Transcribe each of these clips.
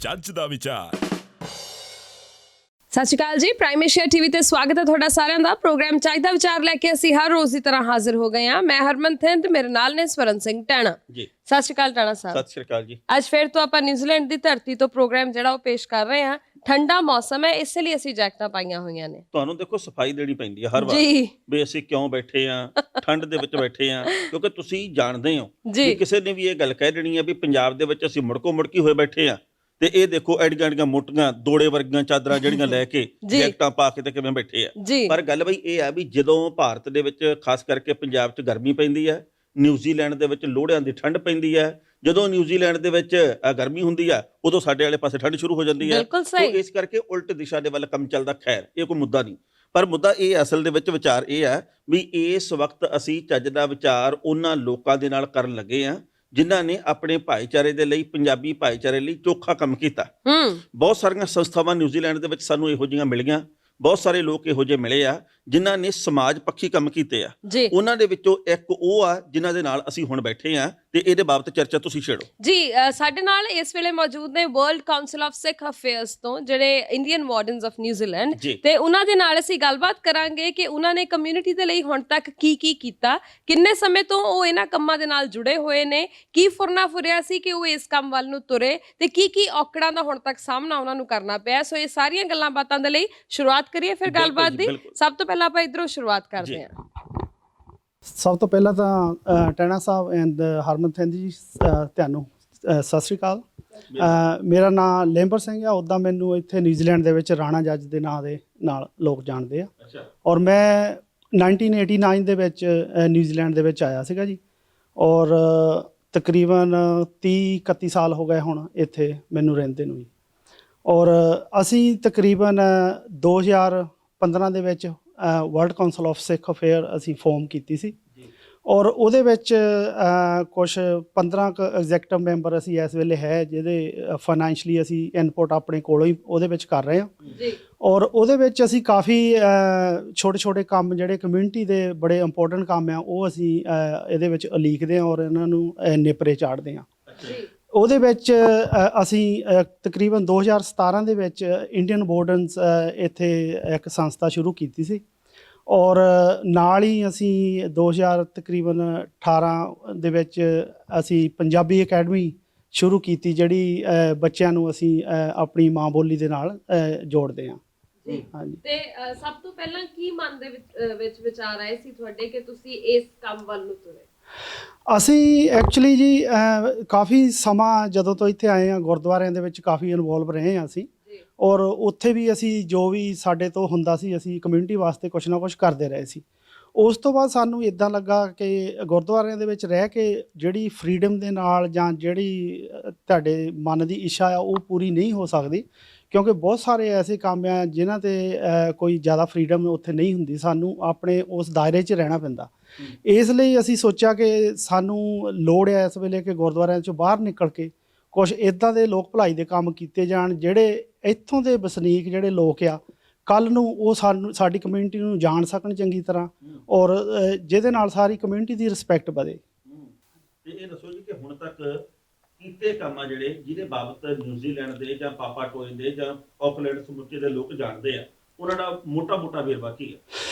ਜੱਜ ਦਾ ਵਿਚਾਰ। ਸਤਿ ਸ਼੍ਰੀ ਅਕਾਲ ਜੀ, ਪ੍ਰਾਈਮ ਏਸ਼ੀਆ ਟੀਵੀ ਤੇ ਸਵਾਗਤ ਹੈ ਤੁਹਾਡਾ ਸਾਰਿਆਂ ਦਾ। ਪ੍ਰੋਗਰਾਮ ਜੱਜ ਦਾ ਵਿਚਾਰ ਲੈ ਕੇ ਅਸੀਂ ਹਰ ਰੋਜ਼ ਦੀ ਤਰ੍ਹਾਂ ਹਾਜ਼ਰ ਹੋ ਗਏ ਹਾਂ। ਮੈਂ ਹਰਮਨ ਥਿੰਦ ਤੇ ਮੇਰੇ ਨਾਲ ਨੇ ਸਵਰਨ ਸਿੰਘ ਟਾਣਾ ਜੀ। ਸਤਿ ਸ਼੍ਰੀ ਅਕਾਲ ਟਾਣਾ ਸਾਹਿਬ। ਸਤਿ ਸ਼੍ਰੀ ਅਕਾਲ ਜੀ। ਅੱਜ ਫਿਰ ਤੋਂ ਆਪਾਂ ਨਿਊਜ਼ੀਲੈਂਡ ਦੀ ਧਰਤੀ ਤੋਂ ਪ੍ਰੋਗਰਾਮ ਜਿਹੜਾ ਉਹ ਪੇਸ਼ ਕਰ ਰਹੇ ਹਾਂ। ਠੰਡਾ ਮੌਸਮ ਹੈ, ਇਸ ਲਈ ਅਸੀਂ ਜੈਕਟਾਂ ਪਾਈਆਂ ਹੋਈਆਂ ਨੇ। ਤੁਹਾਨੂੰ ਦੇਖੋ ਸਫਾਈ ਦੇਣੀ ਪੈਂਦੀ ਹੈ ਹਰ ਵਾਰ ਵੀ ਅਸੀਂ ਕਿਉਂ ਬੈਠੇ ਆ, ਠੰਡ ਦੇ ਵਿੱਚ ਬੈਠੇ ਆ, ਕਿਉਂਕਿ ਤੁਸੀਂ ਜਾਣਦੇ ਹੋ ਵੀ ਕਿਸੇ ਨੇ ਵੀ ਇਹ ਗੱਲ ਕਹਿ ਦੇਣੀ ਹੈ ਵੀ ਪੰਜਾਬ ਦੇ ਵਿੱਚ ਅਸੀਂ ਮੁੜਕੋ ਮੁੜਕੀ ਹੋਏ ਬੈਠੇ ਆ ਤੇ ਇਹ ਦੇਖੋ ਐਡੀਆਂ ਐਡੀਆਂ ਮੋਟੀਆਂ ਦੋੜੇ ਵਰਗੀਆਂ ਚਾਦਰਾਂ ਜਿਹੜੀਆਂ ਲੈ ਕੇ ਜੈਕਟਾਂ ਪਾ ਕੇ ਤੇ ਕਿਵੇਂ ਬੈਠੇ ਆ। ਪਰ ਗੱਲ ਬਈ ਇਹ ਆ ਵੀ ਜਦੋਂ ਭਾਰਤ ਦੇ ਵਿੱਚ ਖਾਸ ਕਰਕੇ ਪੰਜਾਬ 'ਚ ਗਰਮੀ ਪੈਂਦੀ ਹੈ, ਨਿਊਜ਼ੀਲੈਂਡ ਦੇ ਵਿੱਚ ਲੋਹੜਿਆਂ ਦੀ ਠੰਡ ਪੈਂਦੀ ਹੈ, ਜਦੋਂ ਨਿਊਜ਼ੀਲੈਂਡ ਦੇ ਵਿੱਚ ਗਰਮੀ ਹੁੰਦੀ ਆ ਉਦੋਂ ਸਾਡੇ ਵਾਲੇ ਪਾਸੇ ਠੰਡ ਸ਼ੁਰੂ ਹੋ ਜਾਂਦੀ ਹੈ। ਇਸ ਕਰਕੇ ਉਲਟ ਦਿਸ਼ਾ ਦੇ ਵੱਲ ਕੰਮ ਚੱਲਦਾ। ਖੈਰ ਇਹ ਕੋਈ ਮੁੱਦਾ ਨਹੀਂ, ਪਰ ਮੁੱਦਾ ਇਹ ਅਸਲ ਦੇ ਵਿੱਚ ਵਿਚਾਰ ਇਹ ਹੈ ਵੀ ਇਸ ਵਕਤ ਅਸੀਂ ਚੱਜ ਦਾ ਵਿਚਾਰ ਉਹਨਾਂ ਲੋਕਾਂ ਦੇ ਨਾਲ ਕਰਨ ਲੱਗੇ ਆ ਜਿਨ੍ਹਾਂ ਨੇ ਆਪਣੇ ਭਾਈਚਾਰੇ ਦੇ ਲਈ, ਪੰਜਾਬੀ ਭਾਈਚਾਰੇ ਲਈ ਚੋਖਾ ਕੰਮ ਕੀਤਾ। ਬਹੁਤ ਸਾਰੀਆਂ ਸੰਸਥਾਵਾਂ ਨਿਊਜ਼ੀਲੈਂਡ ਦੇ ਵਿੱਚ ਸਾਨੂੰ ਇਹੋ ਜਿਹੀਆਂ ਮਿਲੀਆਂ, ਬਹੁਤ ਸਾਰੇ ਲੋਕ ਇਹੋ ਜਿਹੇ ਮਿਲੇ ਆ ਜਿਨ੍ਹਾਂ ਨੇ ਸਮਾਜ ਪੱਖੀ ਕੰਮ ਕੀਤੇ ਆ। ਉਹਨਾਂ ਦੇ ਵਿੱਚੋਂ ਇੱਕ ਉਹ ਆ ਜਿਨ੍ਹਾਂ ਦੇ ਨਾਲ ਅਸੀਂ ਹੁਣ ਬੈਠੇ ਆ ਤੇ ਇਹਦੇ ਬਾਬਤ ਚਰਚਾ ਤੁਸੀਂ ਛੇੜੋ ਜੀ। ਸਾਡੇ ਨਾਲ ਇਸ ਵੇਲੇ ਮੌਜੂਦ ਨੇ world council of Sikh affairs ਤੋਂ ਜਿਹੜੇ ਇੰਡੀਅਨ ਵਾਰਡਨਸ ਆਫ ਨਿਊਜ਼ੀਲੈਂਡ, ਤੇ ਉਹਨਾਂ ਦੇ ਨਾਲ ਅਸੀਂ ਗੱਲਬਾਤ ਕਰਾਂਗੇ ਕਿ ਉਹਨਾਂ ਨੇ ਕਮਿਊਨਿਟੀ ਦੇ ਲਈ ਹੁਣ ਤੱਕ ਕੀ ਕੀਤਾ, ਕਿੰਨੇ ਸਮੇਂ ਤੋਂ ਉਹ ਇਹਨਾਂ ਕੰਮਾਂ ਦੇ ਨਾਲ ਜੁੜੇ ਹੋਏ ਨੇ, ਕੀ ਫੁਰਨਾ ਫੁਰਿਆ ਸੀ ਕਿ ਉਹ ਇਸ ਕੰਮ ਵੱਲ ਨੂੰ ਤੁਰੇ ਤੇ ਕੀ ਔਕੜਾਂ ਦਾ ਹੁਣ ਤੱਕ ਸਾਹਮਣਾ ਉਹਨਾਂ ਨੂੰ ਕਰਨਾ ਪਿਆ। ਸੋ ਇਹ ਸਾਰੀਆਂ ਗੱਲਾਂ ਬਾਤਾਂ ਦੇ ਲਈ ਸ਼ੁਰੂਆਤ ਕਰੀਏ ਫਿਰ ਗੱਲਬਾਤ ਦੀ। ਸਭ ਤੋਂ ਪਹਿਲਾਂ ਆਪਾਂ ਇਧਰੋਂ ਸ਼ੁਰੂਆਤ ਕਰਦੇ ਹਾਂ। ਸਭ ਤੋਂ ਪਹਿਲਾਂ ਤਾਂ ਟੈਣਾ ਸਾਹਿਬ ਐਂਡ ਹਰਮਨ ਥਿੰਦ ਜੀ ਤੁਹਾਨੂੰ ਸਤਿ ਸ਼੍ਰੀ ਅਕਾਲ। ਮੇਰਾ ਨਾਮ ਲੇਂਬਰ ਸਿੰਘ ਆ। ਉੱਦਾਂ ਮੈਨੂੰ ਇੱਥੇ ਨਿਊਜ਼ੀਲੈਂਡ ਦੇ ਵਿੱਚ ਰਾਣਾ ਜੱਜ ਦੇ ਨਾਂ ਦੇ ਨਾਲ ਲੋਕ ਜਾਣਦੇ ਆ। ਔਰ ਮੈਂ 1989 ਦੇ ਵਿੱਚ ਨਿਊਜ਼ੀਲੈਂਡ ਦੇ ਵਿੱਚ ਆਇਆ ਸੀਗਾ ਜੀ, ਔਰ ਤਕਰੀਬਨ 30-31 ਸਾਲ ਹੋ ਗਏ ਹੁਣ ਇੱਥੇ ਮੈਨੂੰ ਰਹਿੰਦੇ ਨੂੰ ਜੀ। ਔਰ ਅਸੀਂ ਤਕਰੀਬਨ 2015 ਦੇ ਵਿੱਚ world council of Sikh affair ਅਸੀਂ ਫਾਰਮ ਕੀਤੀ ਸੀ, ਔਰ ਉਹਦੇ ਵਿੱਚ ਕੁਛ 15 ਕੁ ਐਗਜ਼ੈਕਟਿਵ ਮੈਂਬਰ ਅਸੀਂ ਇਸ ਵੇਲੇ ਹੈ ਜਿਹਦੇ ਫਾਈਨੈਂਸ਼ਲੀ ਅਸੀਂ ਇਨਪੁਟ ਆਪਣੇ ਕੋਲੋਂ ਹੀ ਉਹਦੇ ਵਿੱਚ ਕਰ ਰਹੇ ਹਾਂ। ਔਰ ਉਹਦੇ ਵਿੱਚ ਅਸੀਂ ਕਾਫੀ ਛੋਟੇ ਛੋਟੇ ਕੰਮ ਜਿਹੜੇ ਕਮਿਊਨਿਟੀ ਦੇ ਬੜੇ ਇੰਪੋਰਟੈਂਟ ਕੰਮ ਆ ਉਹ ਅਸੀਂ ਇਹਦੇ ਵਿੱਚ ਉਲੀਕਦੇ ਹਾਂ ਔਰ ਇਹਨਾਂ ਨੂੰ ਨੇਪਰੇ ਚਾੜਦੇ ਹਾਂ। ਉਹਦੇ ਵਿੱਚ ਅਸੀਂ ਤਕਰੀਬਨ 2017 ਦੇ ਵਿੱਚ ਇੰਡੀਅਨ ਵਾਰਡਨਸ ਇੱਥੇ ਇੱਕ ਸੰਸਥਾ ਸ਼ੁਰੂ ਕੀਤੀ ਸੀ, ਔਰ ਨਾਲ ਹੀ ਅਸੀਂ 2018 ਦੇ ਵਿੱਚ ਅਸੀਂ ਪੰਜਾਬੀ ਅਕੈਡਮੀ ਸ਼ੁਰੂ ਕੀਤੀ ਜਿਹੜੀ ਬੱਚਿਆਂ ਨੂੰ ਅਸੀਂ ਆਪਣੀ ਮਾਂ ਬੋਲੀ ਦੇ ਨਾਲ ਜੋੜਦੇ ਹਾਂ। ਹਾਂਜੀ। ਤੇ ਸਭ ਤੋਂ ਪਹਿਲਾਂ ਕੀ ਮਨ ਦੇ ਵਿੱਚ ਵਿਚਾਰ ਆਏ ਸੀ ਤੁਹਾਡੇ ਕਿ ਤੁਸੀਂ ਇਸ ਕੰਮ ਵੱਲ ਨੂੰ ਤੁਰੇ? ਅਸੀਂ ਐਕਚੁਅਲੀ ਜੀ ਕਾਫੀ ਸਮਾਂ ਜਦੋਂ ਤੋਂ ਇੱਥੇ ਆਏ ਹਾਂ ਗੁਰਦੁਆਰਿਆਂ ਦੇ ਵਿੱਚ ਕਾਫੀ ਇਨਵੋਲਵ ਰਹੇ ਹਾਂ ਅਸੀਂ, ਔਰ ਉੱਥੇ ਵੀ ਅਸੀਂ ਜੋ ਵੀ ਸਾਡੇ ਤੋਂ ਹੁੰਦਾ ਸੀ ਅਸੀਂ ਕਮਿਊਨਿਟੀ ਵਾਸਤੇ ਕੁਛ ਨਾ ਕੁਛ ਕਰਦੇ ਰਹੇ ਸੀ। ਉਸ ਤੋਂ ਬਾਅਦ ਸਾਨੂੰ ਇੱਦਾਂ ਲੱਗਾ ਕਿ ਗੁਰਦੁਆਰਿਆਂ ਦੇ ਵਿੱਚ ਰਹਿ ਕੇ ਜਿਹੜੀ ਫਰੀਡਮ ਦੇ ਨਾਲ ਜਾਂ ਜਿਹੜੀ ਤੁਹਾਡੇ ਮਨ ਦੀ ਇੱਛਾ ਆ ਉਹ ਪੂਰੀ ਨਹੀਂ ਹੋ ਸਕਦੀ, ਕਿਉਂਕਿ ਬਹੁਤ ਸਾਰੇ ਐਸੇ ਕੰਮ ਆ ਜਿਨ੍ਹਾਂ 'ਤੇ ਕੋਈ ਜ਼ਿਆਦਾ ਫਰੀਡਮ ਉੱਥੇ ਨਹੀਂ ਹੁੰਦੀ। ਸਾਨੂੰ ਆਪਣੇ ਉਸ ਦਾਇਰੇ 'ਚ ਰਹਿਣਾ ਪੈਂਦਾ। ਇਸ ਲਈ ਅਸੀਂ ਸੋਚਿਆ ਕਿ ਸਾਨੂੰ ਲੋੜ ਹੈ ਇਸ ਵੇਲੇ ਕਿ ਗੁਰਦੁਆਰਿਆਂ 'ਚੋਂ ਬਾਹਰ ਨਿਕਲ ਕੇ ਕੁਛ ਇੱਦਾਂ ਦੇ ਲੋਕ ਭਲਾਈ ਦੇ ਕੰਮ ਕੀਤੇ ਜਾਣ ਜਿਹੜੇ ਇੱਥੋਂ ਦੇ ਵਸਨੀਕ ਜਿਹੜੇ ਲੋਕ ਆ ਕੱਲ੍ਹ ਨੂੰ ਉਹ ਸਾਡੀ ਕਮਿਊਨਿਟੀ ਨੂੰ ਜਾਣ ਸਕਣ ਚੰਗੀ ਤਰ੍ਹਾਂ, ਔਰ ਜਿਹਦੇ ਨਾਲ ਸਾਰੀ ਕਮਿਊਨਿਟੀ ਦੀ ਰਿਸਪੈਕਟ ਵਧੇ। ਤੇ ਇਹ ਦੱਸੋ ਜੀ ਕਿ ਹੁਣ ਤੱਕ ਕੀਤੇ ਕੰਮ ਆ ਜਿਹੜੇ ਜਿਹਦੇ ਬਾਬਤ ਨਿਊਜ਼ੀਲੈਂਡ ਦੇ ਜਾਂ ਪਾਪਾ ਟੋਏ ਦੇ ਜਾਂ ਆਕਲੈਂਡ ਸਮੁੱਚੇ ਦੇ ਲੋਕ ਜਾਣਦੇ ਆ, ਉਹਨਾਂ ਦਾ ਮੋਟਾ ਵੇਰਵਾ ਕੀ ਹੈ?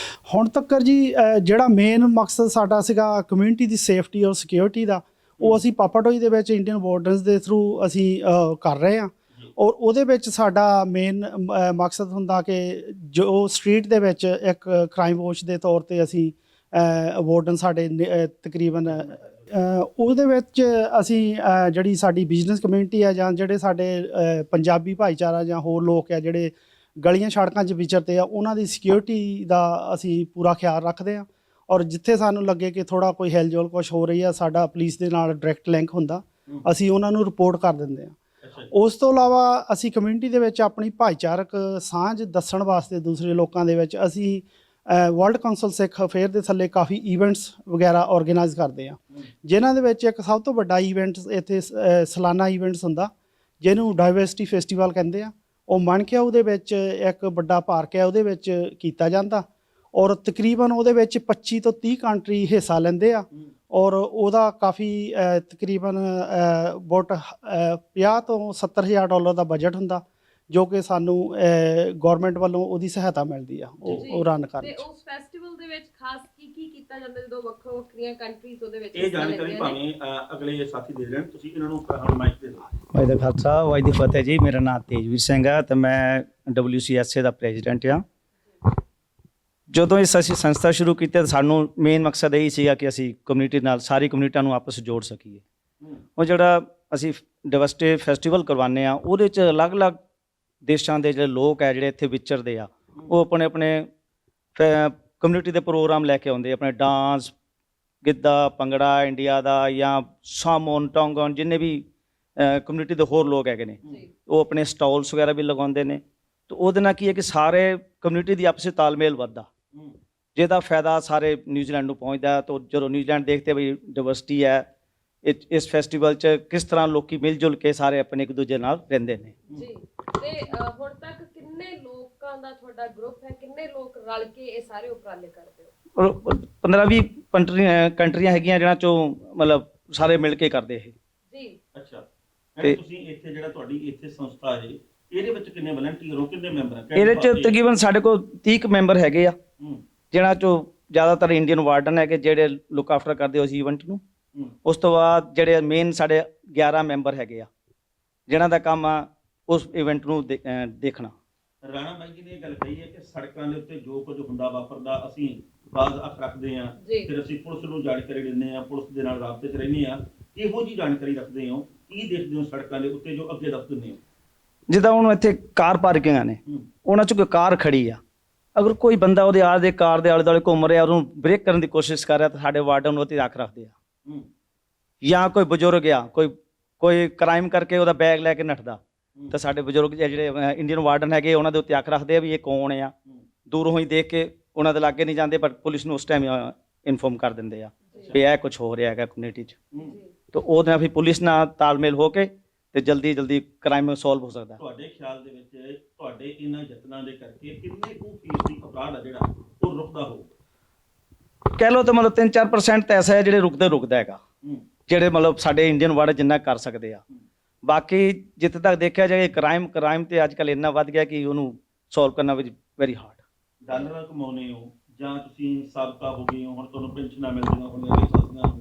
ਹੁਣ ਤੱਕ ਜੀ ਜਿਹੜਾ ਮੇਨ ਮਕਸਦ ਸਾਡਾ ਸੀਗਾ ਕਮਿਊਨਿਟੀ ਦੀ ਸੇਫਟੀ ਔਰ ਸਿਕਿਉਰਿਟੀ ਦਾ, ਉਹ ਅਸੀਂ ਪਾਪਾਟੋਈ ਦੇ ਵਿੱਚ ਇੰਡੀਅਨ ਵਾਰਡਨਸ ਦੇ ਥਰੂ ਅਸੀਂ ਕਰ ਰਹੇ ਹਾਂ। ਔਰ ਉਹਦੇ ਵਿੱਚ ਸਾਡਾ ਮੇਨ ਮਕਸਦ ਹੁੰਦਾ ਕਿ ਜੋ ਸਟਰੀਟ ਦੇ ਵਿੱਚ ਇੱਕ ਕ੍ਰਾਈਮ ਵਾਚ ਦੇ ਤੌਰ 'ਤੇ ਅਸੀਂ ਵਾਰਡਨ ਸਾਡੇ ਤਕਰੀਬਨ ਉਹਦੇ ਵਿੱਚ ਅਸੀਂ ਜਿਹੜੀ ਸਾਡੀ ਬਿਜ਼ਨਸ ਕਮਿਊਨਿਟੀ ਆ ਜਾਂ ਜਿਹੜੇ ਸਾਡੇ ਪੰਜਾਬੀ ਭਾਈਚਾਰਾ ਜਾਂ ਹੋਰ ਲੋਕ ਆ ਜਿਹੜੇ ਗਲੀਆਂ ਸੜਕਾਂ 'ਚ ਵਿਚਰਦੇ ਆ ਉਹਨਾਂ ਦੀ ਸਿਕਿਉਰਿਟੀ ਦਾ ਅਸੀਂ ਪੂਰਾ ਖਿਆਲ ਰੱਖਦੇ ਹਾਂ। ਔਰ ਜਿੱਥੇ ਸਾਨੂੰ ਲੱਗੇ ਕਿ ਥੋੜ੍ਹਾ ਕੋਈ ਹਿਲਜੁਲ ਕੁਛ ਹੋ ਰਹੀ ਆ, ਸਾਡਾ ਪੁਲਿਸ ਦੇ ਨਾਲ ਡਾਇਰੈਕਟ ਲਿੰਕ ਹੁੰਦਾ, ਅਸੀਂ ਉਹਨਾਂ ਨੂੰ ਰਿਪੋਰਟ ਕਰ ਦਿੰਦੇ ਹਾਂ। ਉਸ ਤੋਂ ਇਲਾਵਾ ਅਸੀਂ ਕਮਿਊਨਿਟੀ ਦੇ ਵਿੱਚ ਆਪਣੀ ਭਾਈਚਾਰਕ ਸਾਂਝ ਦੱਸਣ ਵਾਸਤੇ ਦੂਸਰੇ ਲੋਕਾਂ ਦੇ ਵਿੱਚ ਅਸੀਂ ਵਰਲਡ ਕਾਉਂਸਲ ਸਿੱਖ ਅਫੇਅਰ ਦੇ ਥੱਲੇ ਕਾਫੀ ਈਵੈਂਟਸ ਵਗੈਰਾ ਔਰਗੇਨਾਈਜ਼ ਕਰਦੇ ਹਾਂ, ਜਿਨ੍ਹਾਂ ਦੇ ਵਿੱਚ ਇੱਕ ਸਭ ਤੋਂ ਵੱਡਾ ਈਵੈਂਟ ਇੱਥੇ ਸਾਲਾਨਾ ਈਵੈਂਟਸ ਹੁੰਦਾ ਜਿਹਨੂੰ ਡਾਇਵਰਸਿਟੀ ਫੈਸਟੀਵਲ ਕਹਿੰਦੇ ਆ। ਉਹ ਮਣਕਿਆਊ ਦੇ ਵਿੱਚ ਇੱਕ ਵੱਡਾ ਪਾਰਕ ਹੈ, ਉਹਦੇ ਵਿੱਚ ਕੀਤਾ ਜਾਂਦਾ, ਔਰ ਤਕਰੀਬਨ ਉਹਦੇ ਵਿੱਚ 25 ਤੋਂ 30 ਕੰਟਰੀ ਹਿੱਸਾ ਲੈਂਦੇ ਆ। ਔਰ ਉਹਦਾ ਕਾਫੀ ਤਕਰੀਬਨ ਅਬਾਊਟ 50 ਤੋਂ 70,000 ਡਾਲਰ ਦਾ ਬਜਟ ਹੁੰਦਾ, ਜੋ ਕਿ ਸਾਨੂੰ ਗਵਰਨਮੈਂਟ ਵੱਲੋਂ ਉਹਦੀ ਸਹਾਇਤਾ ਮਿਲਦੀ ਆ ਉਹ ਰਨ ਕਰਨ ਤੇ 'ਚ। ਉਸ ਫੈਸਟੀਵਲ ਦੇ ਵਿੱਚ ਖਾਸ ਕੀ ਕੀਤਾ ਜਾਂਦਾ ਜਦੋਂ ਵੱਖੋ ਵੱਖਰੀਆਂ ਕੰਟਰੀਜ਼ ਉਹਦੇ ਵਿੱਚ ਇਹ ਜਾਣਕਾਰੀ ਭਾਵੇਂ ਅਗਲੇ ਸਾਥੀ ਦੇ ਦੇਣ, ਤੁਸੀਂ ਇਹਨਾਂ ਨੂੰ ਹੁਣ ਮਾਈਕ ਦੇ ਦਿਓ। ਵਾਹਿਗੁਰੂ ਦਾ ਖਾਲਸਾ ਵਾਹਿਗੁਰੂ ਦੀ ਫਤਿਹ ਜੀ। ਮੇਰਾ ਨਾਮ ਤੇਜਵੀਰ ਸਿੰਘ ਹੈ ਤੇ ਮੈਂ WCSA ਦਾ ਪ੍ਰੈਜ਼ੀਡੈਂਟ ਹਾਂ। ਜਦੋਂ ਅਸੀਂ ਸੰਸਥਾ ਸ਼ੁਰੂ ਕੀਤੀ ਤਾਂ ਸਾਨੂੰ ਮੇਨ ਮਕਸਦ ਇਹ ਸੀਗਾ ਕਿ ਅਸੀਂ ਕਮਿਊਨਿਟੀ ਨਾਲ ਸਾਰੀ ਕਮਿਊਨਿਟੀਆਂ ਨੂੰ ਆਪਸ ਵਿੱਚ ਜੋੜ ਸਕੀਏ। ਉਹ ਜਿਹੜਾ ਅਸੀਂ ਡਿਵਰਸਿਟੀ ਫੈਸਟੀਵਲ ਕਰਵਾਉਂਦੇ ਆ ਉਹਦੇ 'ਚ ਅਲੱਗ-ਅਲੱਗ ਦੇਸ਼ਾਂ ਦੇ ਜਿਹੜੇ ਲੋਕ ਹੈ ਜਿਹੜੇ ਇੱਥੇ ਵਿਚਰਦੇ ਆ, ਉਹ ਆਪਣੇ ਆਪਣੇ ਕਮਿਊਨਿਟੀ ਦੇ ਪ੍ਰੋਗਰਾਮ ਲੈ ਕੇ ਆਉਂਦੇ, ਆਪਣੇ ਡਾਂਸ, ਗਿੱਧਾ, ਭੰਗੜਾ ਇੰਡੀਆ ਦਾ ਜਾਂ ਸਾਮੋਨ, ਟੋਂਗਨ, ਜਿੰਨੇ ਵੀ ਕਮਿਊਨਿਟੀ ਦੇ ਹੋਰ ਲੋਕ ਹੈਗੇ ਨੇ, ਉਹ ਆਪਣੇ ਸਟਾਲਸ ਵਗੈਰਾ ਵੀ ਲਗਾਉਂਦੇ ਨੇ। ਤੇ ਉਹਦੇ ਨਾਲ ਕੀ ਹੈ ਕਿ ਸਾਰੇ ਕਮਿਊਨਿਟੀ ਦੀ ਆਪਸੀ ਤਾਲਮੇਲ ਵੱਧਦਾ, ਜਿਹਦਾ ਫਾਇਦਾ ਸਾਰੇ ਨਿਊਜ਼ੀਲੈਂਡ ਨੂੰ ਪਹੁੰਚਦਾ। ਤਾਂ ਜਦੋਂ ਨਿਊਜ਼ੀਲੈਂਡ ਦੇਖਦੇ ਵੀ ਡਿਵਰਸਿਟੀ ਹੈ, ਇਸ ਫੈਸਟੀਵਲ 'ਚ ਕਿਸ ਤਰ੍ਹਾਂ ਲੋਕੀ ਮਿਲ ਜੁਲ ਕੇ ਸਾਰੇ ਆਪਣੇ ਇੱਕ ਦੂਜੇ ਨਾਲ ਰਹਿੰਦੇ ਨੇ। ਜੀ, ਤੇ ਹੁਣ ਤੱਕ ਕਿੰਨੇ ਲੋਕਾਂ ਦਾ ਤੁਹਾਡਾ ਗਰੁੱਪ ਹੈ, ਕਿੰਨੇ ਲੋਕ ਰਲ ਕੇ ਇਹ ਸਾਰੇ ਉਪਰਾਲੇ ਕਰਦੇ ਹੋ? 15-20 ਕੰਟਰੀਆਂ ਹੈਗੀਆਂ ਜਿਹਨਾਂ 'ਚੋਂ ਮਤਲਬ ਸਾਰੇ ਮਿਲ ਕੇ ਕਰਦੇ ਇਹ। ਜੀ, ਅੱਛਾ, ਤੇ ਤੁਸੀਂ ਇੱਥੇ ਜਿਹੜਾ ਤੁਹਾਡੀ ਇੱਥੇ ਸੰਸਥਾ ਹੈ, ਇਹਦੇ ਵਿੱਚ ਕਿੰਨੇ ਵਲੰਟੀਅਰ ਹੋ, ਕਿੰਨੇ ਮੈਂਬਰ ਹੈ? ਇਹਦੇ 'ਚ ਤਕਰੀਬਨ ਸਾਡੇ ਕੋਲ 30 ਮੈਂਬਰ ਹੈਗੇ ਆ, ਜਿਹਨਾਂ 'ਚੋਂ ਜ਼ਿਆਦਾਤਰ ਇੰਡੀਅਨ ਵਾਰਡਨ ਹੈਗੇ ਜਿਹੜੇ ਲੁੱਕ ਆਫਟਰ ਕਰਦੇ ਉਸ ਈਵੈਂਟ ਨੂੰ। ਉਸ ਤੋਂ ਬਾਅਦ ਜਿਹੜੇ ਮੇਨ ਸਾਡੇ 11 ਮੈਂਬਰ ਹੈਗੇ ਆ ਜਿਹਨਾਂ ਦਾ ਕੰਮ ਆ ਉਸ ਇਵੈਂਟ ਨੂੰ ਦੇਖਣਾ। ਰਾਣਾ ਬਾਈ ਜੀ ਨੇ ਇਹ ਗੱਲ ਕਹੀ ਹੈ ਕਿ ਸੜਕਾਂ ਦੇ ਉੱਤੇ ਜੋ ਕੁਝ ਹੁੰਦਾ ਵਾਪਰਦਾ ਅਸੀਂ ਬਾਜ਼ ਅੱਖ ਰੱਖਦੇ ਹਾਂ, ਫਿਰ ਅਸੀਂ ਪੁਲਿਸ ਨੂੰ ਜਾਣਕਾਰੀ ਦਿੰਦੇ ਹਾਂ, ਪੁਲਿਸ ਦੇ ਨਾਲ ਰਾਬਤੇ 'ਚ ਰਹਿੰਦੇ ਹਾਂ। ਇਹੋ ਜਿਹੀ ਜਾਣਕਾਰੀ ਰੱਖਦੇ ਹੋ, ਕੀ ਦੇਖਦੇ ਹੋ ਸੜਕਾਂ ਦੇ ਉੱਤੇ ਜੋ ਅੱਗੇ ਦੱਸ ਦਿੰਦੇ ਹੋ? ਜਿੱਦਾਂ ਹੁਣ ਇੱਥੇ ਕਾਰ ਪਾਰਕਿੰਗਾਂ ਨੇ, ਉਹਨਾਂ 'ਚ ਕੋਈ ਕਾਰ ਖੜੀ ਆ, ਅਗਰ ਕੋਈ ਬੰਦਾ ਉਹਦੇ ਆਲੇ ਕਾਰ ਦੇ ਆਲੇ ਦੁਆਲੇ ਘੁੰਮ ਰਿਹਾ, ਉਹਨੂੰ ਬ੍ਰੇਕ ਕਰਨ ਦੀ ਕੋਸ਼ਿਸ਼ ਕਰ ਰਿਹਾ, ਤਾਂ ਸਾਡੇ ਵਾਰਡਨ ਉਹ 'ਤੇ ਅੱਖ ਰੱਖਦੇ ਆ। ਜਾਂ ਕੋਈ ਬਜ਼ੁਰਗ ਆ, ਕੋਈ ਕ੍ਰਾਈਮ ਕਰਕੇ ਉਹਦਾ ਬੈਗ ਲੈ ਕੇ ਨੱਠਦਾ, ਤਾਂ ਸਾਡੇ ਬਜ਼ੁਰਗ ਜਿਹੜੇ ਇੰਡੀਅਨ ਵਾਰਡਨ ਹੈਗੇ ਉਹਨਾਂ ਦੇ ਉੱਤੇ ਅੱਖ ਰੱਖਦੇ ਆ ਵੀ ਇਹ ਕੌਣ ਆ। ਦੂਰੋਂ ਹੀ ਦੇਖ ਕੇ ਉਹਨਾਂ ਦੇ ਲਾਗੇ ਨਹੀਂ ਜਾਂਦੇ, ਪਰ ਪੁਲਿਸ ਨੂੰ ਉਸ ਟਾਈਮ ਇਨਫੋਰਮ ਕਰ ਦਿੰਦੇ ਆ ਵੀ ਇਹ ਕੁਝ ਹੋ ਰਿਹਾ ਹੈਗਾ ਕਮਿਊਨਿਟੀ 'ਚ। ਤਾਂ ਉਹਦੇ ਨਾਲ ਫਿਰ ਪੁਲਿਸ ਨਾਲ ਤਾਲਮੇਲ ਹੋ ਕੇ ਤੇ ਜਲਦੀ ਕ੍ਰਾਈਮ ਸੋਲਵ ਹੋ ਸਕਦਾ। ਤੁਹਾਡੇ ਖਿਆਲ ਦੇ ਵਿੱਚ ਤੁਹਾਡੇ ਇਹਨਾਂ ਯਤਨਾਂ ਦੇ ਕਰਕੇ ਕਿੰਨੇ ਕੁ ਫੀਸਦੀ ਅਪਰਾਧ ਆ ਜਿਹੜਾ ਉਹ ਰੁਕਦਾ ਹੋਊ? ਕਹਿ ਲਓ ਤਾਂ ਮਤਲਬ 3-4% ਤਾਂ ਐਸਾ ਹੈ ਜਿਹੜੇ ਰੁਕਦਾ ਹੈਗਾ, ਜਿਹੜੇ ਮਤਲਬ ਸਾਡੇ ਇੰਡੀਅਨ ਵਾਰਡ ਜਿੰਨਾ ਕਰ ਸਕਦੇ ਆ। ਬਾਕੀ ਜਿੱਥੇ ਤੱਕ ਦੇਖਿਆ ਜਾਏ ਕ੍ਰਾਈਮ ਤੇ ਅੱਜ ਕੱਲ੍ਹ ਇੰਨਾ ਵੱਧ ਗਿਆ ਕਿ ਉਹਨੂੰ ਸੋਲਵ ਕਰਨਾ ਵੈਰੀ ਹਾਰਡ। ਡਾਲਰਾਂ ਕਮਾਉਂਦੇ ਹੋ ਜਾਂ ਤੁਸੀਂ ਸਾਬਕਾ ਹੋ ਗਏ ਹੋ, ਹੁਣ ਤੁਹਾਨੂੰ ਪੈਨਸ਼ਨਾਂ ਮਿਲਦੀਆਂ ਹੋਣਗੀਆਂ,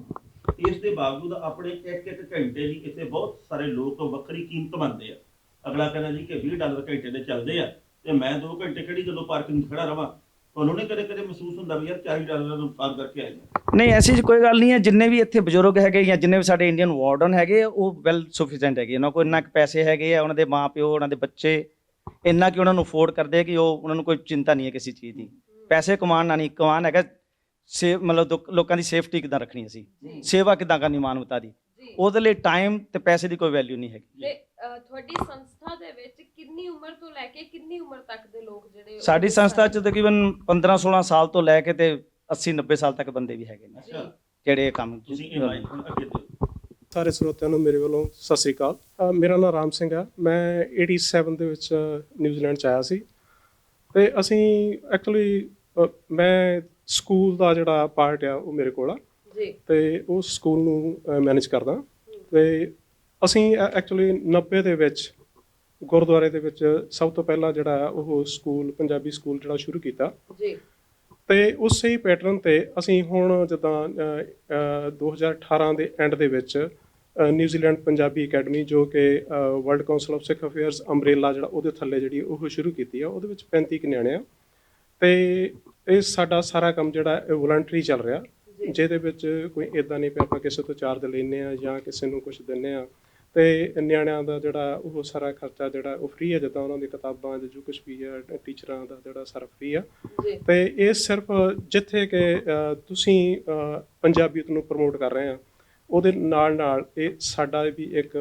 ਇਸ ਦੇ ਬਾਵਜੂਦ ਆਪਣੇ ਇੱਕ ਘੰਟੇ ਦੀ ਇੱਥੇ ਬਹੁਤ ਸਾਰੇ ਲੋਕ ਵੱਖਰੀ ਕੀਮਤ ਮੰਨਦੇ ਆ। ਅਗਲਾ ਕਹਿੰਦਾ ਜੀ ਕਿ $20 ਘੰਟੇ ਦੇ ਚੱਲਦੇ ਆ ਤੇ ਮੈਂ 2 ਘੰਟੇ ਕਿਹੜੀ ਜਦੋਂ ਪਾਰਕਿੰਗ 'ਚ ਖੜਾ ਰਵਾਂ। ਤੁਹਾਨੂੰ ਨਹੀਂ ਕਦੇ ਮਹਿਸੂਸ ਹੁੰਦਾ ਵੀ ਯਾਰ $40 ਦਾ ਨੁਕਸਾਨ ਕਰਕੇ ਆਏ? ਨਹੀਂ, ਐਸੀ ਕੋਈ ਗੱਲ ਨਹੀਂ ਹੈ। ਜਿੰਨੇ ਵੀ ਇੱਥੇ ਬਜ਼ੁਰਗ ਹੈਗੇ ਜਾਂ ਜਿੰਨੇ ਵੀ ਸਾਡੇ ਇੰਡੀਅਨ ਵਾਰਡਨ ਹੈਗੇ ਉਹ ਵੈਲ ਸਫੀਸ਼ੀਐਂਟ ਹੈਗੇ, ਉਹਨਾਂ ਕੋਲ ਇੰਨਾ ਕੁ ਪੈਸੇ ਹੈਗੇ ਆ, ਉਹਨਾਂ ਦੇ ਮਾਂ ਪਿਓ, ਉਹਨਾਂ ਦੇ ਬੱਚੇ ਇੰਨਾ ਕਿ ਉਹਨਾਂ ਨੂੰ ਅਫੋਰਡ ਕਰਦੇ ਕਿ ਉਹਨਾਂ ਨੂੰ ਕੋਈ ਚਿੰਤਾ ਨਹੀਂ ਹੈ ਕਿਸੇ ਚੀਜ਼ ਦੀ। ਪੈਸੇ ਕਮਾਉਣ ਨਾਲ ਨਹੀਂ, ਕਮਾਉਣ ਹੈਗਾ ਮਤਲਬ ਲੋਕਾਂ ਦੀ ਸੇਫਟੀ ਕਿੱਦਾਂ ਰੱਖਣੀ, ਅਸੀਂ ਸੇਵਾ ਕਿੱਦਾਂ ਕਰਨੀ ਮਾਨਵਤਾ ਦੀ, ਉਹਦੇ ਲਈ ਟਾਈਮ ਤੇ ਪੈਸੇ ਦੀ ਕੋਈ ਵੈਲਿਊ ਨਹੀਂ ਹੈਗੀ। ਤੇ ਤੁਹਾਡੀ ਸੰਸਥਾ ਦੇ ਵਿੱਚ ਕਿੰਨੀ ਉਮਰ ਤੋਂ ਲੈ ਕੇ ਕਿੰਨੀ ਉਮਰ ਤੱਕ ਦੇ ਲੋਕ ਜਿਹੜੇ? ਸਾਡੀ ਸੰਸਥਾ 'ਚ ਤਕਰੀਬਨ 15-16 ਸਾਲ ਤੋਂ ਲੈ ਕੇ ਤੇ 80-90 ਸਾਲ ਤੱਕ ਬੰਦੇ ਵੀ ਹੈਗੇ ਨੇ ਜਿਹੜੇ ਕੰਮ। ਸਾਰੇ ਸਰੋਤਿਆਂ ਨੂੰ ਮੇਰੇ ਵੱਲੋਂ ਸਤਿ ਸ੍ਰੀ ਅਕਾਲ। ਮੇਰਾ ਨਾਮ ਰਾਮ ਸਿੰਘ ਆ। ਮੈਂ 87 ਦੇ ਵਿੱਚ ਨਿਊਜ਼ੀਲੈਂਡ 'ਚ ਆਇਆ ਸੀ ਤੇ ਅਸੀਂ ਐਕਚੁਅਲੀ ਮੈਂ ਸਕੂਲ ਦਾ ਜਿਹੜਾ ਪਾਰਟ ਆ ਉਹ ਮੇਰੇ ਕੋਲ ਆ ਤੇ ਉਸ ਸਕੂਲ ਨੂੰ ਮੈਨੇਜ ਕਰਦਾ। ਤੇ ਅਸੀਂ ਐਕਚੁਅਲੀ 90 ਦੇ ਵਿੱਚ ਗੁਰਦੁਆਰੇ ਦੇ ਵਿੱਚ ਸਭ ਤੋਂ ਪਹਿਲਾਂ ਜਿਹੜਾ ਉਹ ਸਕੂਲ, ਪੰਜਾਬੀ ਸਕੂਲ ਜਿਹੜਾ ਸ਼ੁਰੂ ਕੀਤਾ ਤੇ ਉਸੇ ਹੀ ਪੈਟਰਨ ਤੇ ਅਸੀਂ ਹੁਣ ਜਿੱਦਾਂ 2018 ਦੇ ਐਂਡ ਦੇ ਵਿੱਚ ਨਿਊਜ਼ੀਲੈਂਡ ਪੰਜਾਬੀ ਅਕੈਡਮੀ, ਜੋ ਕਿ world council of Sikh affairs umbrella ਜਿਹੜਾ ਉਹਦੇ ਥੱਲੇ ਜਿਹੜੀ ਉਹ ਸ਼ੁਰੂ ਕੀਤੀ ਆ। ਉਹਦੇ ਵਿੱਚ 35 ਕੁ ਨਿਆਣੇ ਆ ਤੇ ਇਹ ਸਾਡਾ ਸਾਰਾ ਕੰਮ ਜਿਹੜਾ ਇਹ ਵੋਲੰਟਰੀ ਚੱਲ ਰਿਹਾ, ਜਿਹਦੇ ਵਿੱਚ ਕੋਈ ਇੱਦਾਂ ਨਹੀਂ ਵੀ ਆਪਾਂ ਕਿਸੇ ਤੋਂ ਚਾਰਜ ਲੈਂਦੇ ਆ ਜਾਂ ਕਿਸੇ ਨੂੰ ਕੁਛ ਦਿੰਦੇ ਆ। ਤੇ ਨਿਆਣਿਆਂ ਦਾ ਜਿਹੜਾ ਉਹ ਸਾਰਾ ਖਰਚਾ ਜਿਹੜਾ ਉਹ ਫ੍ਰੀ ਹੈ, ਜਿੱਦਾਂ ਉਹਨਾਂ ਦੀ ਕਿਤਾਬਾਂ ਜੋ ਕੁਛ ਵੀ ਹੈ, ਟੀਚਰਾਂ ਦਾ ਜਿਹੜਾ ਸਾਰਾ ਫ੍ਰੀ ਆ। ਤੇ ਇਹ ਸਿਰਫ ਜਿੱਥੇ ਕਿ ਤੁਸੀਂ ਪੰਜਾਬੀਅਤ ਨੂੰ ਪ੍ਰਮੋਟ ਕਰ ਰਹੇ ਆ, ਉਹਦੇ ਨਾਲ ਇਹ ਸਾਡਾ ਵੀ ਇੱਕ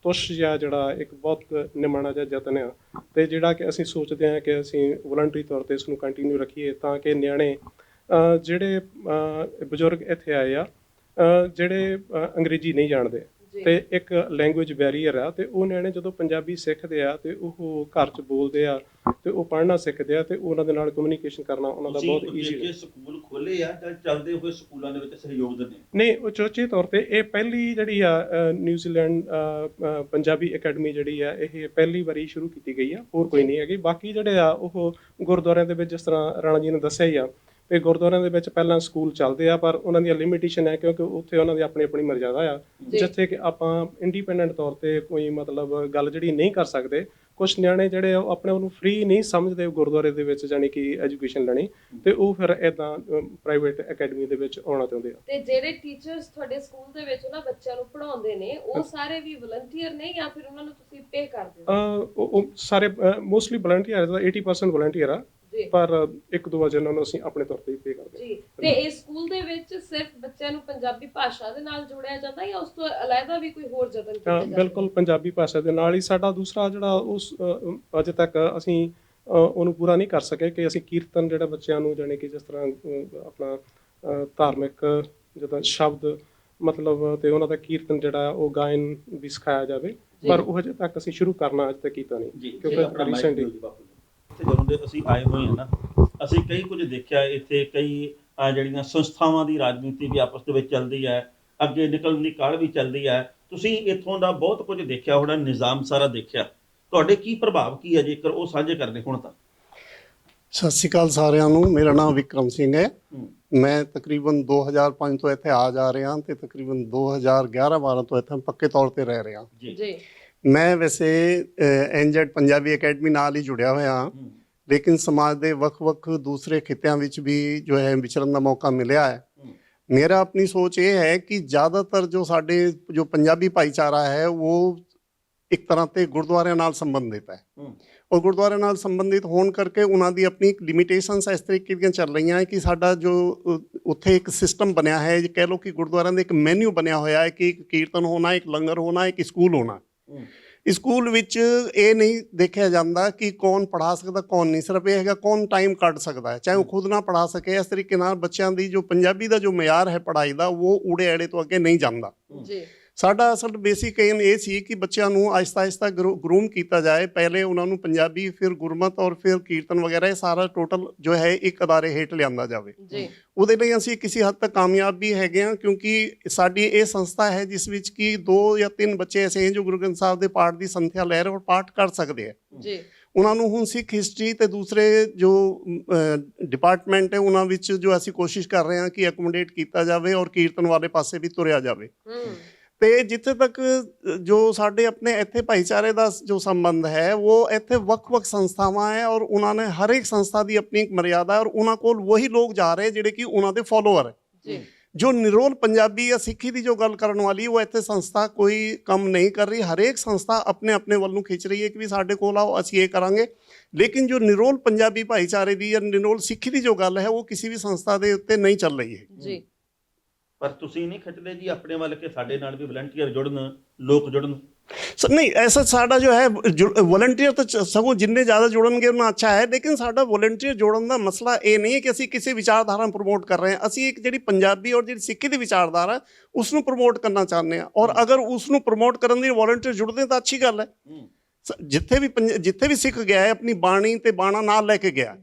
ਤੁਸ਼ ਜਿਹਾ ਜਿਹੜਾ ਇੱਕ ਬਹੁਤ ਨਿਮਾਣਾ ਜਿਹਾ ਯਤਨ ਆ ਤੇ ਜਿਹੜਾ ਕਿ ਅਸੀਂ ਸੋਚਦੇ ਹਾਂ ਕਿ ਅਸੀਂ ਵੋਲੰਟਰੀ ਤੌਰ ਤੇ ਇਸ ਨੂੰ ਕੰਟੀਨਿਊ ਰੱਖੀਏ, ਤਾਂ ਕਿ ਨਿਆਣੇ ਜਿਹੜੇ ਬਜ਼ੁਰਗ ਇੱਥੇ ਆਏ ਆ ਜਿਹੜੇ ਅੰਗਰੇਜ਼ੀ ਨਹੀਂ ਜਾਣਦੇ ਤੇ ਇੱਕ ਲੈਂਗੁਏਜ ਬੈਰੀਅਰ ਆ, ਤੇ ਉਹ ਨਿਆਣੇ ਜਦੋਂ ਪੰਜਾਬੀ ਸਿੱਖਦੇ ਆ ਤੇ ਉਹ ਘਰ 'ਚ ਬੋਲਦੇ ਆ ਤੇ ਉਹ ਪੜ੍ਹਨਾ ਸਿੱਖਦੇ ਆ ਤੇ ਉਹਨਾਂ ਦੇ ਨਾਲ ਕਮਿਊਨੀਕੇਸ਼ਨ ਕਰਨਾ ਉਹਨਾਂ ਦਾ ਬਹੁਤ ਈਜ਼ੀ ਹੈ। ਸਕੂਲ ਖੋਲੇ ਆ ਜਾਂ ਚੱਲਦੇ ਹੋਏ ਸਕੂਲਾਂ ਦੇ ਵਿੱਚ ਸਹਿਯੋਗ ਦਿੰਦੇ? ਨਹੀਂ, ਉਚੇਚੇ ਤੌਰ ਤੇ ਇਹ ਪਹਿਲੀ ਜਿਹੜੀ ਆ ਨਿਊਜ਼ੀਲੈਂਡ ਪੰਜਾਬੀ ਅਕੈਡਮੀ ਜਿਹੜੀ ਆ ਇਹ ਪਹਿਲੀ ਵਾਰੀ ਸ਼ੁਰੂ ਕੀਤੀ ਗਈ ਆ, ਹੋਰ ਕੋਈ ਨਹੀਂ ਹੈਗੀ। ਬਾਕੀ ਜਿਹੜੇ ਆ ਉਹ ਗੁਰਦੁਆਰਿਆਂ ਦੇ ਵਿੱਚ, ਜਿਸ ਤਰ੍ਹਾਂ ਰਾਣਾ ਜੀ ਨੇ ਦੱਸਿਆ ਹੀ ਆ, ਤੇ ਗੁਰਦੁਆਰਿਆਂ ਦੇ ਵਿੱਚ ਪਹਿਲਾਂ ਸਕੂਲ ਚੱਲਦੇ ਆ, ਪਰ ਉਹਨਾਂ ਦੀਆਂ ਲਿਮਿਟੇਸ਼ਨ ਹੈ ਕਿਉਂਕਿ ਉੱਥੇ ਉਹਨਾਂ ਦੀ ਆਪਣੀ ਆਪਣੀ ਮਰਜ਼ਾਦਾ ਆ, ਜਿੱਥੇ ਕਿ ਆਪਾਂ ਇੰਡੀਪੈਂਡੈਂਟ ਤੌਰ ਤੇ ਕੋਈ ਮਤਲਬ ਗੱਲ ਜਿਹੜੀ ਨਹੀਂ ਕਰ ਸਕਦੇ। ਕੁਛ ਨਿਆਣੇ ਜਿਹੜੇ ਆ ਉਹ ਆਪਣੇ ਉਹਨੂੰ ਫ੍ਰੀ ਨਹੀਂ ਸਮਝਦੇ ਗੁਰਦੁਆਰੇ ਦੇ ਵਿੱਚ ਜਾਣੀ ਕਿ ਐਜੂਕੇਸ਼ਨ ਲੈਣੀ, ਤੇ ਉਹ ਫਿਰ ਇਦਾਂ ਪ੍ਰਾਈਵੇਟ ਅਕੈਡਮੀ ਦੇ ਵਿੱਚ ਆਉਣਾ ਚਾਹੁੰਦੇ ਆ। ਤੇ ਜਿਹੜੇ ਟੀਚਰਸ ਤੁਹਾਡੇ ਸਕੂਲ ਦੇ ਵਿੱਚ ਉਹਨਾਂ ਬੱਚਿਆਂ ਨੂੰ ਪੜ੍ਹਾਉਂਦੇ ਨੇ ਉਹ ਸਾਰੇ ਵੀ ਵਲੰਟੀਅਰ ਨੇ ਜਾਂ ਫਿਰ ਉਹਨਾਂ ਨੂੰ ਤੁਸੀਂ ਪੇ ਕਰਦੇ ਹੋ? ਉਹ ਸਾਰੇ ਮੋਸਟਲੀ ਵਲੰਟੀਅਰ ਦਾ 80% ਵਲੰਟੀਅਰ ਆ, ਪਰ ਇੱਕ ਦੋ ਜਿਹਨਾਂ ਨੂੰ ਅਸੀਂ ਆਪਣੇ ਤੌਰ ਤੇ ਪੇ ਕਰਦੇ ਜੀ। ਤੇ ਇਸ ਸਕੂਲ ਦੇ ਵਿੱਚ ਸਿਰਫ ਬੱਚਿਆਂ ਨੂੰ ਪੰਜਾਬੀ ਭਾਸ਼ਾ ਦੇ ਨਾਲ ਜੋੜਿਆ ਜਾਂਦਾ ਜਾਂ ਉਸ ਤੋਂ ਅਲੱਗਾ ਵੀ ਕੋਈ ਹੋਰ ਯਤਨ ਕੀਤਾ ਜਾਂਦਾ? ਬਿਲਕੁਲ, ਪੰਜਾਬੀ ਭਾਸ਼ਾ ਦੇ ਨਾਲ ਹੀ। ਸਾਡਾ ਦੂਸਰਾ ਜਿਹੜਾ ਉਸ ਅਜੇ ਤੱਕ ਅਸੀਂ ਉਹਨੂੰ ਪੂਰਾ ਨਹੀਂ ਕਰ ਸਕੇ ਕਿ ਅਸੀਂ ਕੀਰਤਨ ਜਿਹੜਾ ਬੱਚਿਆਂ ਨੂੰ ਜਾਣੀ ਕਿ ਜਿਸ ਤਰ੍ਹਾਂ ਆਪਣਾ ਧਾਰਮਿਕ ਜਿੱਦਾਂ ਸ਼ਬਦ ਮਤਲਬ ਤੇ ਉਹਨਾਂ ਦਾ ਕੀਰਤਨ ਜਿਹੜਾ ਉਹ ਗਾਇਨ ਵੀ ਸਿਖਾਇਆ ਜਾਵੇ, ਪਰ ਉਹ ਅਜੇ ਤੱਕ ਅਸੀਂ ਸ਼ੁਰੂ ਕਰਨਾ ਅਜੇ ਤੱਕ ਕੀਤਾ ਨਹੀਂ ਕਿਉਂਕਿ ਰੀਸੈਂਟਲੀ ਜਦੋਂ ਦੇ ਅਸੀਂ ਆਏ ਹੋਏ ਹਾਂ ਨਾ, ਅਸੀਂ ਕਈ ਕੁਝ ਦੇਖਿਆ ਇੱਥੇ। ਕਈ ਜਿਹੜੀਆਂ ਸੰਸਥਾਵਾਂ ਦੀ ਰਾਜਨੀਤੀ ਵੀ ਆਪਸ ਦੇ ਵਿੱਚ ਚੱਲਦੀ ਹੈ, ਅੱਗੇ ਨਿਕਲਣ ਦੀ ਕਾਹਲ ਵੀ ਚੱਲਦੀ ਹੈ। ਤੁਸੀਂ ਇੱਥੋਂ ਦਾ ਬਹੁਤ ਕੁਝ ਦੇਖਿਆ ਹੋਣਾ, ਨਿਜ਼ਾਮ ਸਾਰਾ ਦੇਖਿਆ। ਤੁਹਾਡੇ ਕੀ ਪ੍ਰਭਾਵ ਕੀ ਹੈ ਜੇਕਰ ਉਹ ਸਾਂਝੇ ਕਰਨੇ ਹੋਣ ਤਾਂ? ਸਤਿ ਸ਼੍ਰੀ ਅਕਾਲ ਸਾਰਿਆਂ ਨੂੰ। ਮੇਰਾ ਨਾਮ ਵਿਕਰਮ ਸਿੰਘ ਹੈ। ਮੈਂ ਤਕਰੀਬਨ 2005 ਤੋਂ ਇੱਥੇ ਆ ਜਾ ਰਿਹਾ ਤੇ ਤਕਰੀਬਨ 2011-12 ਤੋਂ ਇੱਥੇ ਪੱਕੇ ਤੌਰ ਤੇ ਰਹਿ ਰਿਹਾ ਜੀ। ਮੈਂ ਵੈਸੇ ਐਨਜੈਡ ਪੰਜਾਬੀ ਅਕੈਡਮੀ ਨਾਲ ਹੀ ਜੁੜਿਆ ਹੋਇਆ ਹਾਂ, ਲੇਕਿਨ ਸਮਾਜ ਦੇ ਵੱਖ-ਵੱਖ ਦੂਸਰੇ ਖਿੱਤਿਆਂ ਵਿੱਚ ਵੀ ਜੋ ਹੈ ਵਿਚਰਨ ਦਾ ਮੌਕਾ ਮਿਲਿਆ ਹੈ। ਮੇਰਾ ਆਪਣੀ ਸੋਚ ਇਹ ਹੈ ਕਿ ਜ਼ਿਆਦਾਤਰ ਜੋ ਸਾਡੇ ਜੋ ਪੰਜਾਬੀ ਭਾਈਚਾਰਾ ਹੈ ਉਹ ਇੱਕ ਤਰ੍ਹਾਂ ਤੇ ਗੁਰਦੁਆਰਿਆਂ ਨਾਲ ਸੰਬੰਧਿਤ ਹੈ, ਔਰ ਗੁਰਦੁਆਰਿਆਂ ਨਾਲ ਸੰਬੰਧਿਤ ਹੋਣ ਕਰਕੇ ਉਹਨਾਂ ਦੀ ਆਪਣੀ ਲਿਮਿਟੇਸ਼ਨਸ ਇਸ ਤਰੀਕੇ ਦੀਆਂ ਚੱਲ ਰਹੀਆਂ ਹੈ ਕਿ ਸਾਡਾ ਜੋ ਉੱਥੇ ਇੱਕ ਸਿਸਟਮ ਬਣਿਆ ਹੈ, ਕਹਿ ਲਓ ਕਿ ਗੁਰਦੁਆਰਿਆਂ ਦਾ ਇੱਕ ਮੈਨਿਊ ਬਣਿਆ ਹੋਇਆ ਹੈ ਕਿ ਇੱਕ ਕੀਰਤਨ ਹੋਣਾ, ਇੱਕ ਲੰਗਰ ਹੋਣਾ, ਇੱਕ ਸਕੂਲ ਹੋਣਾ। ਸਕੂਲ ਵਿੱਚ ਇਹ ਨਹੀਂ ਦੇਖਿਆ ਜਾਂਦਾ ਕਿ ਕੌਣ ਪੜ੍ਹਾ ਸਕਦਾ ਕੌਣ ਨਹੀਂ, ਸਿਰਫ ਇਹ ਹੈਗਾ ਕੌਣ ਟਾਈਮ ਕੱਢ ਸਕਦਾ ਹੈ, ਚਾਹੇ ਉਹ ਖੁਦ ਨਾ ਪੜ੍ਹਾ ਸਕੇ। ਇਸ ਤਰੀਕੇ ਨਾਲ ਬੱਚਿਆਂ ਦੀ ਜੋ ਪੰਜਾਬੀ ਦਾ ਜੋ ਮਿਆਰ ਹੈ ਪੜ੍ਹਾਈ ਦਾ ਉਹ ਊੜੇ ਐੜੇ ਤੋਂ ਅੱਗੇ ਨਹੀਂ ਜਾਂਦਾ। ਸਾਡਾ ਅਸਲ ਬੇਸਿਕ ਏਮ ਇਹ ਸੀ ਕਿ ਬੱਚਿਆਂ ਨੂੰ ਆਹਿਸਤਾ ਆਹਿਸਤਾ ਗਰੂਮ ਕੀਤਾ ਜਾਏ, ਪਹਿਲੇ ਉਹਨਾਂ ਨੂੰ ਪੰਜਾਬੀ, ਫਿਰ ਗੁਰਮਤ ਔਰ ਫਿਰ ਕੀਰਤਨ ਵਗੈਰਾ, ਇਹ ਸਾਰਾ ਟੋਟਲ ਜੋ ਹੈ ਇੱਕ ਅਦਾਰੇ ਹੇਠ ਲਿਆਂਦਾ ਜਾਵੇ। ਉਹਦੇ ਲਈ ਅਸੀਂ ਕਿਸੇ ਹੱਦ ਤੱਕ ਕਾਮਯਾਬ ਵੀ ਹੈਗੇ ਹਾਂ, ਕਿਉਂਕਿ ਸਾਡੀ ਇਹ ਸੰਸਥਾ ਹੈ ਜਿਸ ਵਿੱਚ ਕਿ 2 ਜਾਂ 3 ਬੱਚੇ ਐਸੇ ਹਨ ਜੋ ਗੁਰੂ ਗ੍ਰੰਥ ਸਾਹਿਬ ਦੇ ਪਾਠ ਦੀ ਸੰਥਿਆ ਲੈ ਰਹੇ ਔਰ ਪਾਠ ਕਰ ਸਕਦੇ ਹੈ। ਉਹਨਾਂ ਨੂੰ ਹੁਣ ਸਿੱਖ ਹਿਸਟਰੀ ਤੇ ਦੂਸਰੇ ਜੋ ਡਿਪਾਰਟਮੈਂਟ ਹੈ ਉਹਨਾਂ ਵਿੱਚ ਜੋ ਅਸੀਂ ਕੋਸ਼ਿਸ਼ ਕਰ ਰਹੇ ਹਾਂ ਕਿ ਐਕੋਮੋਡੇਟ ਕੀਤਾ ਜਾਵੇ ਔਰ ਕੀਰਤਨ ਵਾਲੇ ਪਾਸੇ ਵੀ ਤੁਰਿਆ ਜਾਵੇ। ਤੇ ਜਿੱਥੇ ਤੱਕ ਜੋ ਸਾਡੇ ਆਪਣੇ ਇੱਥੇ ਭਾਈਚਾਰੇ ਦਾ ਜੋ ਸੰਬੰਧ ਹੈ ਉਹ ਇੱਥੇ ਵੱਖ-ਵੱਖ ਸੰਸਥਾਵਾਂ ਹੈ ਔਰ ਉਹਨਾਂ ਨੇ ਹਰ ਇੱਕ ਸੰਸਥਾ ਦੀ ਆਪਣੀ ਇੱਕ ਮਰਿਆਦਾ ਔਰ ਉਹਨਾਂ ਕੋਲ ਵਹੀ ਲੋਕ ਜਾ ਰਹੇ ਜਿਹੜੇ ਕਿ ਉਹਨਾਂ ਦੇ ਫੋਲੋਅਰ ਹੈ। ਜੋ ਨਿਰੋਲ ਪੰਜਾਬੀ ਜਾਂ ਸਿੱਖੀ ਦੀ ਜੋ ਗੱਲ ਕਰਨ ਵਾਲੀ ਉਹ ਇੱਥੇ ਸੰਸਥਾ ਕੋਈ ਕੰਮ ਨਹੀਂ ਕਰ ਰਹੀ। ਹਰੇਕ ਸੰਸਥਾ ਆਪਣੇ ਆਪਣੇ ਵੱਲ ਨੂੰ ਖਿੱਚ ਰਹੀ ਹੈ ਕਿ ਵੀ ਸਾਡੇ ਕੋਲ ਆਓ ਅਸੀਂ ਇਹ ਕਰਾਂਗੇ, ਲੇਕਿਨ ਜੋ ਨਿਰੋਲ ਪੰਜਾਬੀ ਭਾਈਚਾਰੇ ਦੀ ਜਾਂ ਨਿਰੋਲ ਸਿੱਖੀ ਦੀ ਜੋ ਗੱਲ ਹੈ ਉਹ ਕਿਸੇ ਵੀ ਸੰਸਥਾ ਦੇ ਉੱਤੇ ਨਹੀਂ ਚੱਲ ਰਹੀ ਹੈ। ਪਰ ਤੁਸੀਂ ਨਹੀਂ ਖਿੱਚਦੇ ਜੀ ਆਪਣੇ ਵੱਲ ਕਿ ਸਾਡੇ ਨਾਲ ਵੀ ਵਲੰਟੀਅਰ ਜੁੜਨ, ਲੋਕ ਜੁੜਨ? ਨਹੀਂ, ਐਸਾ ਸਾਡਾ ਜੋ ਹੈ ਵਲੰਟੀਅਰ ਤਾਂ ਸਗੋਂ ਜਿੰਨੇ ਜ਼ਿਆਦਾ ਜੁੜਨਗੇ ਉਨਾ ਅੱਛਾ ਹੈ, ਲੇਕਿਨ ਸਾਡਾ ਵਲੰਟੀਅਰ ਜੋੜਨ ਦਾ ਮਸਲਾ ਇਹ ਨਹੀਂ ਹੈ ਕਿ ਅਸੀਂ ਕਿਸੇ ਵਿਚਾਰਧਾਰਾ ਨੂੰ ਪ੍ਰਮੋਟ ਕਰ ਰਹੇ ਹਾਂ। ਅਸੀਂ ਇੱਕ ਜਿਹੜੀ ਪੰਜਾਬੀ ਔਰ ਜਿਹੜੀ ਸਿੱਖੀ ਦੀ ਵਿਚਾਰਧਾਰਾ ਉਸ ਨੂੰ ਪ੍ਰਮੋਟ ਕਰਨਾ ਚਾਹੁੰਦੇ ਹਾਂ, ਔਰ ਅਗਰ ਉਸ ਨੂੰ ਪ੍ਰਮੋਟ ਕਰਨ ਲਈ ਵਲੰਟੀਅਰ ਜੁੜਦੇ ਤਾਂ ਅੱਛੀ ਗੱਲ ਹੈ। ਜਿੱਥੇ ਵੀ ਸਿੱਖ ਗਿਆ ਹੈ ਆਪਣੀ ਬਾਣੀ ਤੇ ਬਾਣਾ ਨਾਲ ਲੈ ਕੇ ਗਿਆ,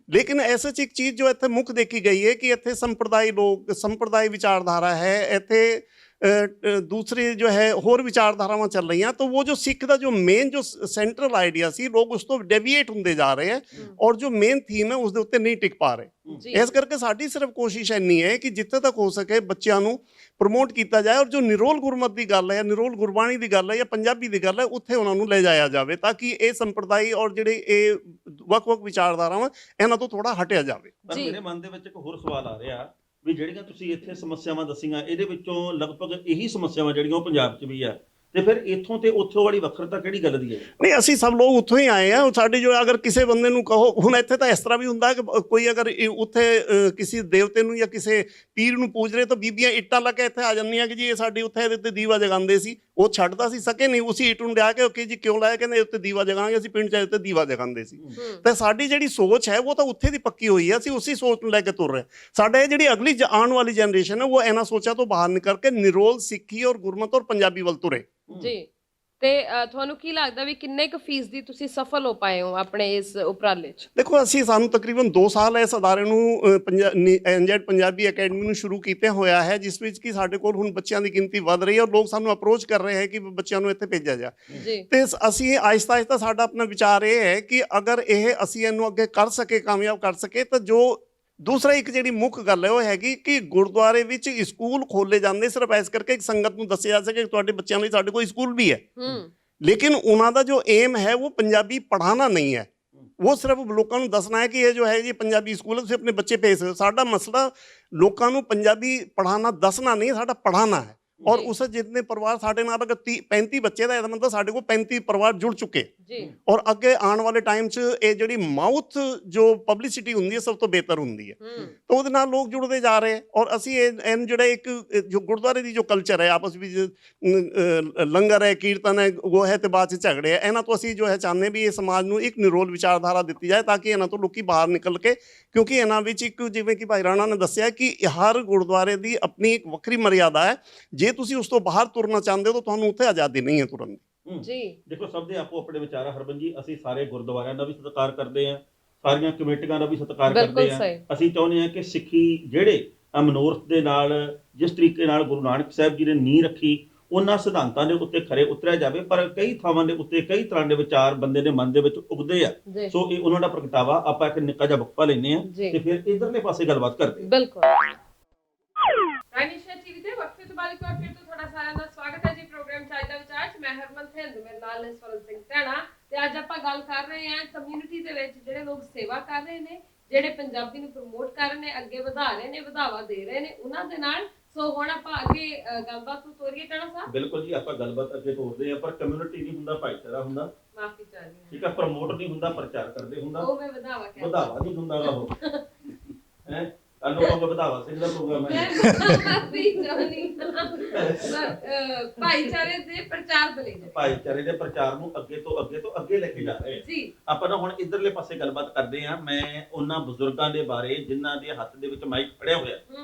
ਲੇਕਿਨ ਐਸੇ 'ਚ ਇੱਕ ਚੀਜ਼ ਜੋ ਇੱਥੇ ਮੁੱਖ ਦੇਖੀ ਗਈ ਹੈ ਕਿ ਇੱਥੇ ਸੰਪਰਦਾਇ ਲੋਕ, ਸੰਪਰਦਾਇ ਵਿਚਾਰਧਾਰਾ ਹੈ, ਇੱਥੇ दूसरी जो है होर विचारधारावां चल रही हैं, तो वो जो सिख का जो मेन जो सेंट्रल आइडिया सी लोग उस तो डेविएट होंदे जा रहे हैं और जो मेन थीम है उस दे उत्ते नहीं टिक पा रहे। इस करके साडी सिर्फ कोशिश इन्नी है कि जिथे तक हो सके बच्चों नूं प्रमोट किया जाए और जो निरोल गुरमत की गल है, निरोल गुरबाणी की गल है या पंजाबी की गल है उत्थे उन्होंने ले जाया जाए ताकि ये संप्रदाय और जिहड़े ये वख-वख विचारधारावां इन्हां तो थोड़ा हटिया जाए। पर मेरे मन दे विच इक होर सवाल आ रहा ਵੀ ਜਿਹੜੀਆਂ ਤੁਸੀਂ ਇੱਥੇ ਸਮੱਸਿਆਵਾਂ ਦੱਸੀਆਂ ਇਹਦੇ ਵਿੱਚੋਂ ਲਗਭਗ ਇਹੀ ਸਮੱਸਿਆਵਾਂ ਜਿਹੜੀਆਂ ਉਹ ਪੰਜਾਬ 'ਚ ਵੀ ਆ ਤੇ ਫਿਰ ਇੱਥੋਂ ਤੇ ਉੱਥੋਂ ਵਾਲੀ ਵੱਖਰਤਾ ਕਿਹੜੀ ਗੱਲ ਦੀ ਹੈ? ਨਹੀਂ, ਅਸੀਂ ਸਭ ਲੋਕ ਉੱਥੋਂ ਹੀ ਆਏ ਆ। ਸਾਡੀ ਜੋ ਅਗਰ ਕਿਸੇ ਬੰਦੇ ਨੂੰ ਕਹੋ, ਹੁਣ ਇੱਥੇ ਤਾਂ ਇਸ ਤਰ੍ਹਾਂ ਵੀ ਹੁੰਦਾ ਕਿ ਕੋਈ ਅਗਰ ਉੱਥੇ ਕਿਸੇ ਦੇਵਤੇ ਨੂੰ ਜਾਂ ਕਿਸੇ ਪੀਰ ਨੂੰ ਪੂਜ ਰਹੇ ਤਾਂ ਬੀਬੀਆਂ ਇੱਟਾਂ ਲਾ ਕੇ ਇੱਥੇ ਆ ਜਾਂਦੀਆਂ ਕਿ ਜੀ ਇਹ ਸਾਡੀ ਉੱਥੇ ਇਹਦੇ ਉੱਤੇ ਦੀਵਾ ਜਗਾਉਂਦੇ ਸੀ। ਉਹ ਛੱਡਦਾ ਸੀ ਸਕੇ ਨਹੀਂ, ਉਸੇ ਇੱਟ ਨੂੰ ਲਿਆ ਕੇ ਓਕੇ ਜੀ ਕਿਉਂ ਲਾਇਆ, ਕਹਿੰਦੇ ਉੱਤੇ ਦੀਵਾ ਜਗਾਵਾਂਗੇ, ਅਸੀਂ ਪਿੰਡ 'ਚ ਉੱਤੇ ਦੀਵਾ ਜਗਾਉਂਦੇ ਸੀ। ਤੇ ਸਾਡੀ ਜਿਹੜੀ ਸੋਚ ਹੈ ਉਹ ਤਾਂ ਉੱਥੇ ਦੀ ਪੱਕੀ ਹੋਈ ਹੈ, ਅਸੀਂ ਉਸੇ ਸੋਚ ਨੂੰ ਲੈ ਕੇ ਤੁਰ ਰਹੇ। ਸਾਡੇ ਜਿਹੜੀ ਅਗਲੀ ਆਉਣ ਵਾਲੀ ਜਨਰੇਸ਼ਨ ਹੈ ਉਹ ਇਹਨਾਂ ਸੋਚਾਂ ਤੋਂ ਬਾਹਰ ਨਿਕਲ ਕੇ ਨਿਰੋਲ ਸਿੱਖੀ ਔਰ ਗੁਰਮਤ ਔਰ ਪੰਜਾਬੀ ਵੱਲ ਤੁਰੇ। ਜੀ, ਤੇ ਤੁਹਾਨੂੰ ਕੀ ਲੱਗਦਾ ਵੀ ਕਿੰਨੇ ਕੁ ਫੀਸਦੀ ਤੁਸੀਂ ਸਫਲ ਹੋ ਪਾਏ ਹੋ ਆਪਣੇ ਇਸ ਉਪਰਾਲੇ 'ਚ? ਦੇਖੋ, ਸਾਨੂੰ ਤਕਰੀਬਨ 2 ਸਾਲ ਇਸ ਅਦਾਰੇ ਨੂੰ NZ ਪੰਜਾਬੀ ਅਕੈਡਮੀ ਨੂੰ ਸ਼ੁਰੂ ਕੀਤੇ ਹੋਇਆ ਹੈ, ਜਿਸ ਵਿੱਚ ਕਿ ਸਾਡੇ ਕੋਲ ਹੁਣ ਬੱਚਿਆਂ ਦੀ ਗਿਣਤੀ ਵੱਧ ਰਹੀ ਹੈ ਔਰ ਲੋਕ ਸਾਨੂੰ ਅਪਰੋਚ ਕਰ ਰਹੇ ਹੈ ਕਿ ਬੱਚਿਆਂ ਨੂੰ ਇੱਥੇ ਭੇਜਿਆ ਜਾ। ਤੇ ਅਸੀਂ ਆਹਿਸਤਾ ਆਹਿਸਤਾ ਸਾਡਾ ਆਪਣਾ ਵਿਚਾਰ ਇਹ ਹੈ ਕਿ ਅਗਰ ਅਸੀਂ ਇਹਨੂੰ ਅੱਗੇ ਕਰ ਸਕੇ, ਕਾਮਯਾਬ ਕਰ ਸਕੇ, ਤਾਂ ਜੋ ਦੂਸਰਾ ਇੱਕ ਜਿਹੜੀ ਮੁੱਖ ਗੱਲ ਹੈ ਉਹ ਹੈਗੀ ਕਿ ਗੁਰਦੁਆਰੇ ਵਿੱਚ ਸਕੂਲ ਖੋਲੇ ਜਾਂਦੇ ਸਿਰਫ ਇਸ ਕਰਕੇ ਸੰਗਤ ਨੂੰ ਦੱਸਿਆ ਜਾ ਸਕੇ ਕਿ ਤੁਹਾਡੇ ਬੱਚਿਆਂ ਲਈ ਸਾਡੇ ਕੋਲ ਸਕੂਲ ਵੀ ਹੈ, ਲੇਕਿਨ ਉਹਨਾਂ ਦਾ ਜੋ ਏਮ ਹੈ ਉਹ ਪੰਜਾਬੀ ਪੜ੍ਹਾਉਣਾ ਨਹੀਂ ਹੈ। ਉਹ ਸਿਰਫ ਲੋਕਾਂ ਨੂੰ ਦੱਸਣਾ ਹੈ ਕਿ ਇਹ ਜੋ ਹੈ ਜੀ ਪੰਜਾਬੀ ਸਕੂਲ ਹੈ, ਤੁਸੀਂ ਆਪਣੇ ਬੱਚੇ ਭੇਜ ਸਕਦੇ ਹੋ। ਸਾਡਾ ਮਸਲਾ ਲੋਕਾਂ ਨੂੰ ਪੰਜਾਬੀ ਪੜ੍ਹਾਉਣਾ ਦੱਸਣਾ ਨਹੀਂ, ਸਾਡਾ ਪੜ੍ਹਾਉਣਾ ਹੈ। ਔਰ ਉਸ ਜਿੰਨੇ ਪਰਿਵਾਰ ਸਾਡੇ ਨਾਲ ਅਗਰ 35 ਬੱਚੇ ਦਾ ਇਹਦਾ ਮਤਲਬ ਸਾਡੇ ਕੋਲ 35 ਪਰਿਵਾਰ ਜੁੜ ਚੁੱਕੇ। ਔਰ ਅੱਗੇ ਆਉਣ ਵਾਲੇ ਟਾਈਮ 'ਚ ਇਹ ਜਿਹੜੀ ਮਾਊਥ ਜੋ ਪਬਲਿਸਿਟੀ ਹੁੰਦੀ ਹੈ ਸਭ ਤੋਂ ਬਿਹਤਰ ਹੁੰਦੀ ਹੈ, ਤਾਂ ਉਹਦੇ ਨਾਲ ਲੋਕ ਜੁੜਦੇ ਜਾ ਰਹੇ। ਔਰ ਅਸੀਂ ਇਹ ਜਿਹੜਾ ਇੱਕ ਜੋ ਗੁਰਦੁਆਰੇ ਦੀ ਜੋ ਕਲਚਰ ਹੈ, ਆਪਸ ਵਿੱਚ ਲੰਗਰ ਹੈ, ਕੀਰਤਨ ਹੈ, ਉਹ ਹੈ, ਤੇ ਬਾਅਦ 'ਚ ਝਗੜੇ ਹੈ, ਇਹਨਾਂ ਤੋਂ ਅਸੀਂ ਜੋ ਹੈ ਚਾਹੁੰਦੇ ਵੀ ਇਹ ਸਮਾਜ ਨੂੰ ਇੱਕ ਨਿਰੋਲ ਵਿਚਾਰਧਾਰਾ ਦਿੱਤੀ ਜਾਏ ਤਾਂ ਕਿ ਇਹਨਾਂ ਤੋਂ ਲੋਕੀ ਬਾਹਰ ਨਿਕਲ ਕੇ, ਕਿਉਂਕਿ ਇਹਨਾਂ ਵਿੱਚ ਇੱਕ ਜਿਵੇਂ ਕਿ ਭਾਈ ਰਾਣਾ ਨੇ ਦੱਸਿਆ ਕਿ ਹਰ ਗੁਰਦੁਆਰੇ ਦੀ ਆਪਣੀ ਇੱਕ ਵੱਖਰੀ ਮਰਿਆਦਾ ਹੈ। ਜੇ ਤੁਸੀਂ ਉਸ ਤੋਂ ਬਾਹਰ ਤੁਰਨਾ ਚਾਹੁੰਦੇ ਹੋ ਤਾਂ ਤੁਹਾਨੂੰ ਉੱਥੇ ਆਜ਼ਾਦੀ ਨਹੀਂ ਹੈ ਤੁਰਨ ਦੀ। ਜੀ, ਦੇਖੋ ਸਭ ਦੇ ਆਪੋ ਆਪਣੇ ਵਿਚਾਰ ਆ ਹਰਮਨ ਜੀ। ਅਸੀਂ ਸਾਰੇ ਗੁਰਦੁਆਰਿਆਂ ਦਾ ਵੀ ਸਤਿਕਾਰ ਕਰਦੇ ਹਾਂ, ਸਾਰੀਆਂ ਕਮੇਟੀਆਂ ਦਾ ਵੀ ਸਤਿਕਾਰ ਕਰਦੇ ਹਾਂ। ਅਸੀਂ ਚਾਹੁੰਦੇ ਹਾਂ ਕਿ ਸਿੱਖੀ ਜਿਹੜੇ ਮਨੋਰਥ ਦੇ ਨਾਲ ਜਿਸ ਤਰੀਕੇ ਨਾਲ ਗੁਰੂ ਨਾਨਕ ਸਾਹਿਬ ਜੀ ਨੇ ਨੀਂਹ ਰੱਖੀ, ਉਹਨਾਂ ਸਿਧਾਂਤਾਂ ਦੇ ਉੱਤੇ ਖਰੇ ਉਤਰਿਆ ਜਾਵੇ। ਪਰ ਕਈ ਥਾਵਾਂ ਦੇ ਉੱਤੇ ਕਈ ਤਰ੍ਹਾਂ ਦੇ ਵਿਚਾਰ ਬੰਦੇ ਦੇ ਮਨ ਦੇ ਵਿੱਚ ਉਗਦੇ ਆ, ਸੋ ਇਹ ਉਹਨਾਂ ਦਾ ਪ੍ਰਗਟਾਵਾ। ਆਪਾਂ ਇੱਕ ਨਿੱਕਾ ਜਿਹਾ ਵਕਫਾ ਲੈਂਦੇ ਆ ਤੇ ਫਿਰ ਇਧਰਲੇ ਪਾਸੇ ਗੱਲਬਾਤ ਕਰਦੇ ਹਾਂ। ਬਿਲਕੁਲ। ਰਾਈਨਿਸ਼ਾ ਟੀਵੀ ਤੇ ਵਕਫੇ ਤੋਂ ਬਾਅਦ ਫਿਰ ਤੋਂ ਤੁਹਾਡਾ ਸਾਰਿਆਂ ਦਾ ਸਵਾਗਤ ਹੈ ਜੀ ਪ੍ਰੋਗਰਾਮ ਚਾਹ ਦਾ ਵਿਚਾਰ 'ਚ। ਮੈਂ ਹਰਮਨ ਥਿੰਦ, ਮੇਰੇ ਨਾਲ ਹੈ ਸਵਰਨ ਸਿੰਘ ਟੈਣਾ, ਤੇ ਅੱਜ ਆਪਾਂ ਗੱਲ ਕਰ ਰਹੇ ਹਾਂ ਕਮਿਊਨਿਟੀ ਦੇ ਵਿੱਚ ਜਿਹੜੇ ਲੋਕ ਸੇਵਾ ਕਰ ਰਹੇ ਨੇ, ਜਿਹੜੇ ਪੰਜਾਬੀ ਨੂੰ ਪ੍ਰਮੋਟ ਕਰ ਰਹੇ ਨੇ, ਅੱਗੇ ਵਧਾ ਰਹੇ ਨੇ, ਵਧਾਵਾ ਦੇ ਰਹੇ ਨੇ, ਉਹਨਾਂ ਦੇ ਨਾਲ। ਸੋ ਹੁਣ ਆਪਾਂ ਅੱਗੇ ਗੱਲਬਾਤ ਨੂੰ ਤੋਰੀਏ ਟੈਣਾ ਸਾਹਿਬ। ਬਿਲਕੁਲ ਜੀ, ਆਪਾਂ ਗੱਲਬਾਤ ਅੱਗੇ ਤੋਰਦੇ ਆ। ਪਰ ਕਮਿਊਨਿਟੀ ਨਹੀਂ ਹੁੰਦਾ, ਭਾਈਚਾਰਾ ਹੁੰਦਾ। ਮਾਫੀ ਚਾਹੀਦੀ ਠੀਕ ਆ, ਪ੍ਰਮੋਟ ਨਹੀਂ ਹੁੰਦਾ, ਪ੍ਰਚਾਰ ਕਰਦੇ ਹੁੰਦਾ। ਉਹ ਮੈਂ ਵਧਾਵਾ ਕਹਿੰਦਾ, ਵਧਾਵਾ ਨਹੀਂ ਹੁੰਦਾ ਉਹ ਹੈ। ਲੋਕਾਂ ਵਧਾਵਾ ਸਿੰਘ ਦਾ ਪ੍ਰੋਗਰਾਮ ਹੈ ਭਾਈਚਾਰੇ ਦੇ ਪ੍ਰਚਾਰ ਦੇ ਲਈ, ਭਾਈਚਾਰੇ ਦੇ ਪ੍ਰਚਾਰ ਨੂੰ ਅੱਗੇ ਤੋਂ ਅੱਗੇ ਲੈ ਕੇ ਜਾ ਰਹੇ ਜੀ। ਆਪਾਂ ਨਾ ਹੁਣ ਇਧਰਲੇ ਪਾਸੇ ਗੱਲਬਾਤ ਕਰਦੇ ਆ। ਮੈਂ ਉਹਨਾਂ ਬਜ਼ੁਰਗਾਂ ਦੇ ਬਾਰੇ ਜਿਨ੍ਹਾਂ ਦੇ ਹੱਥ ਦੇ ਵਿੱਚ ਮਾਈਕ ਫੜਿਆ ਹੋਇਆ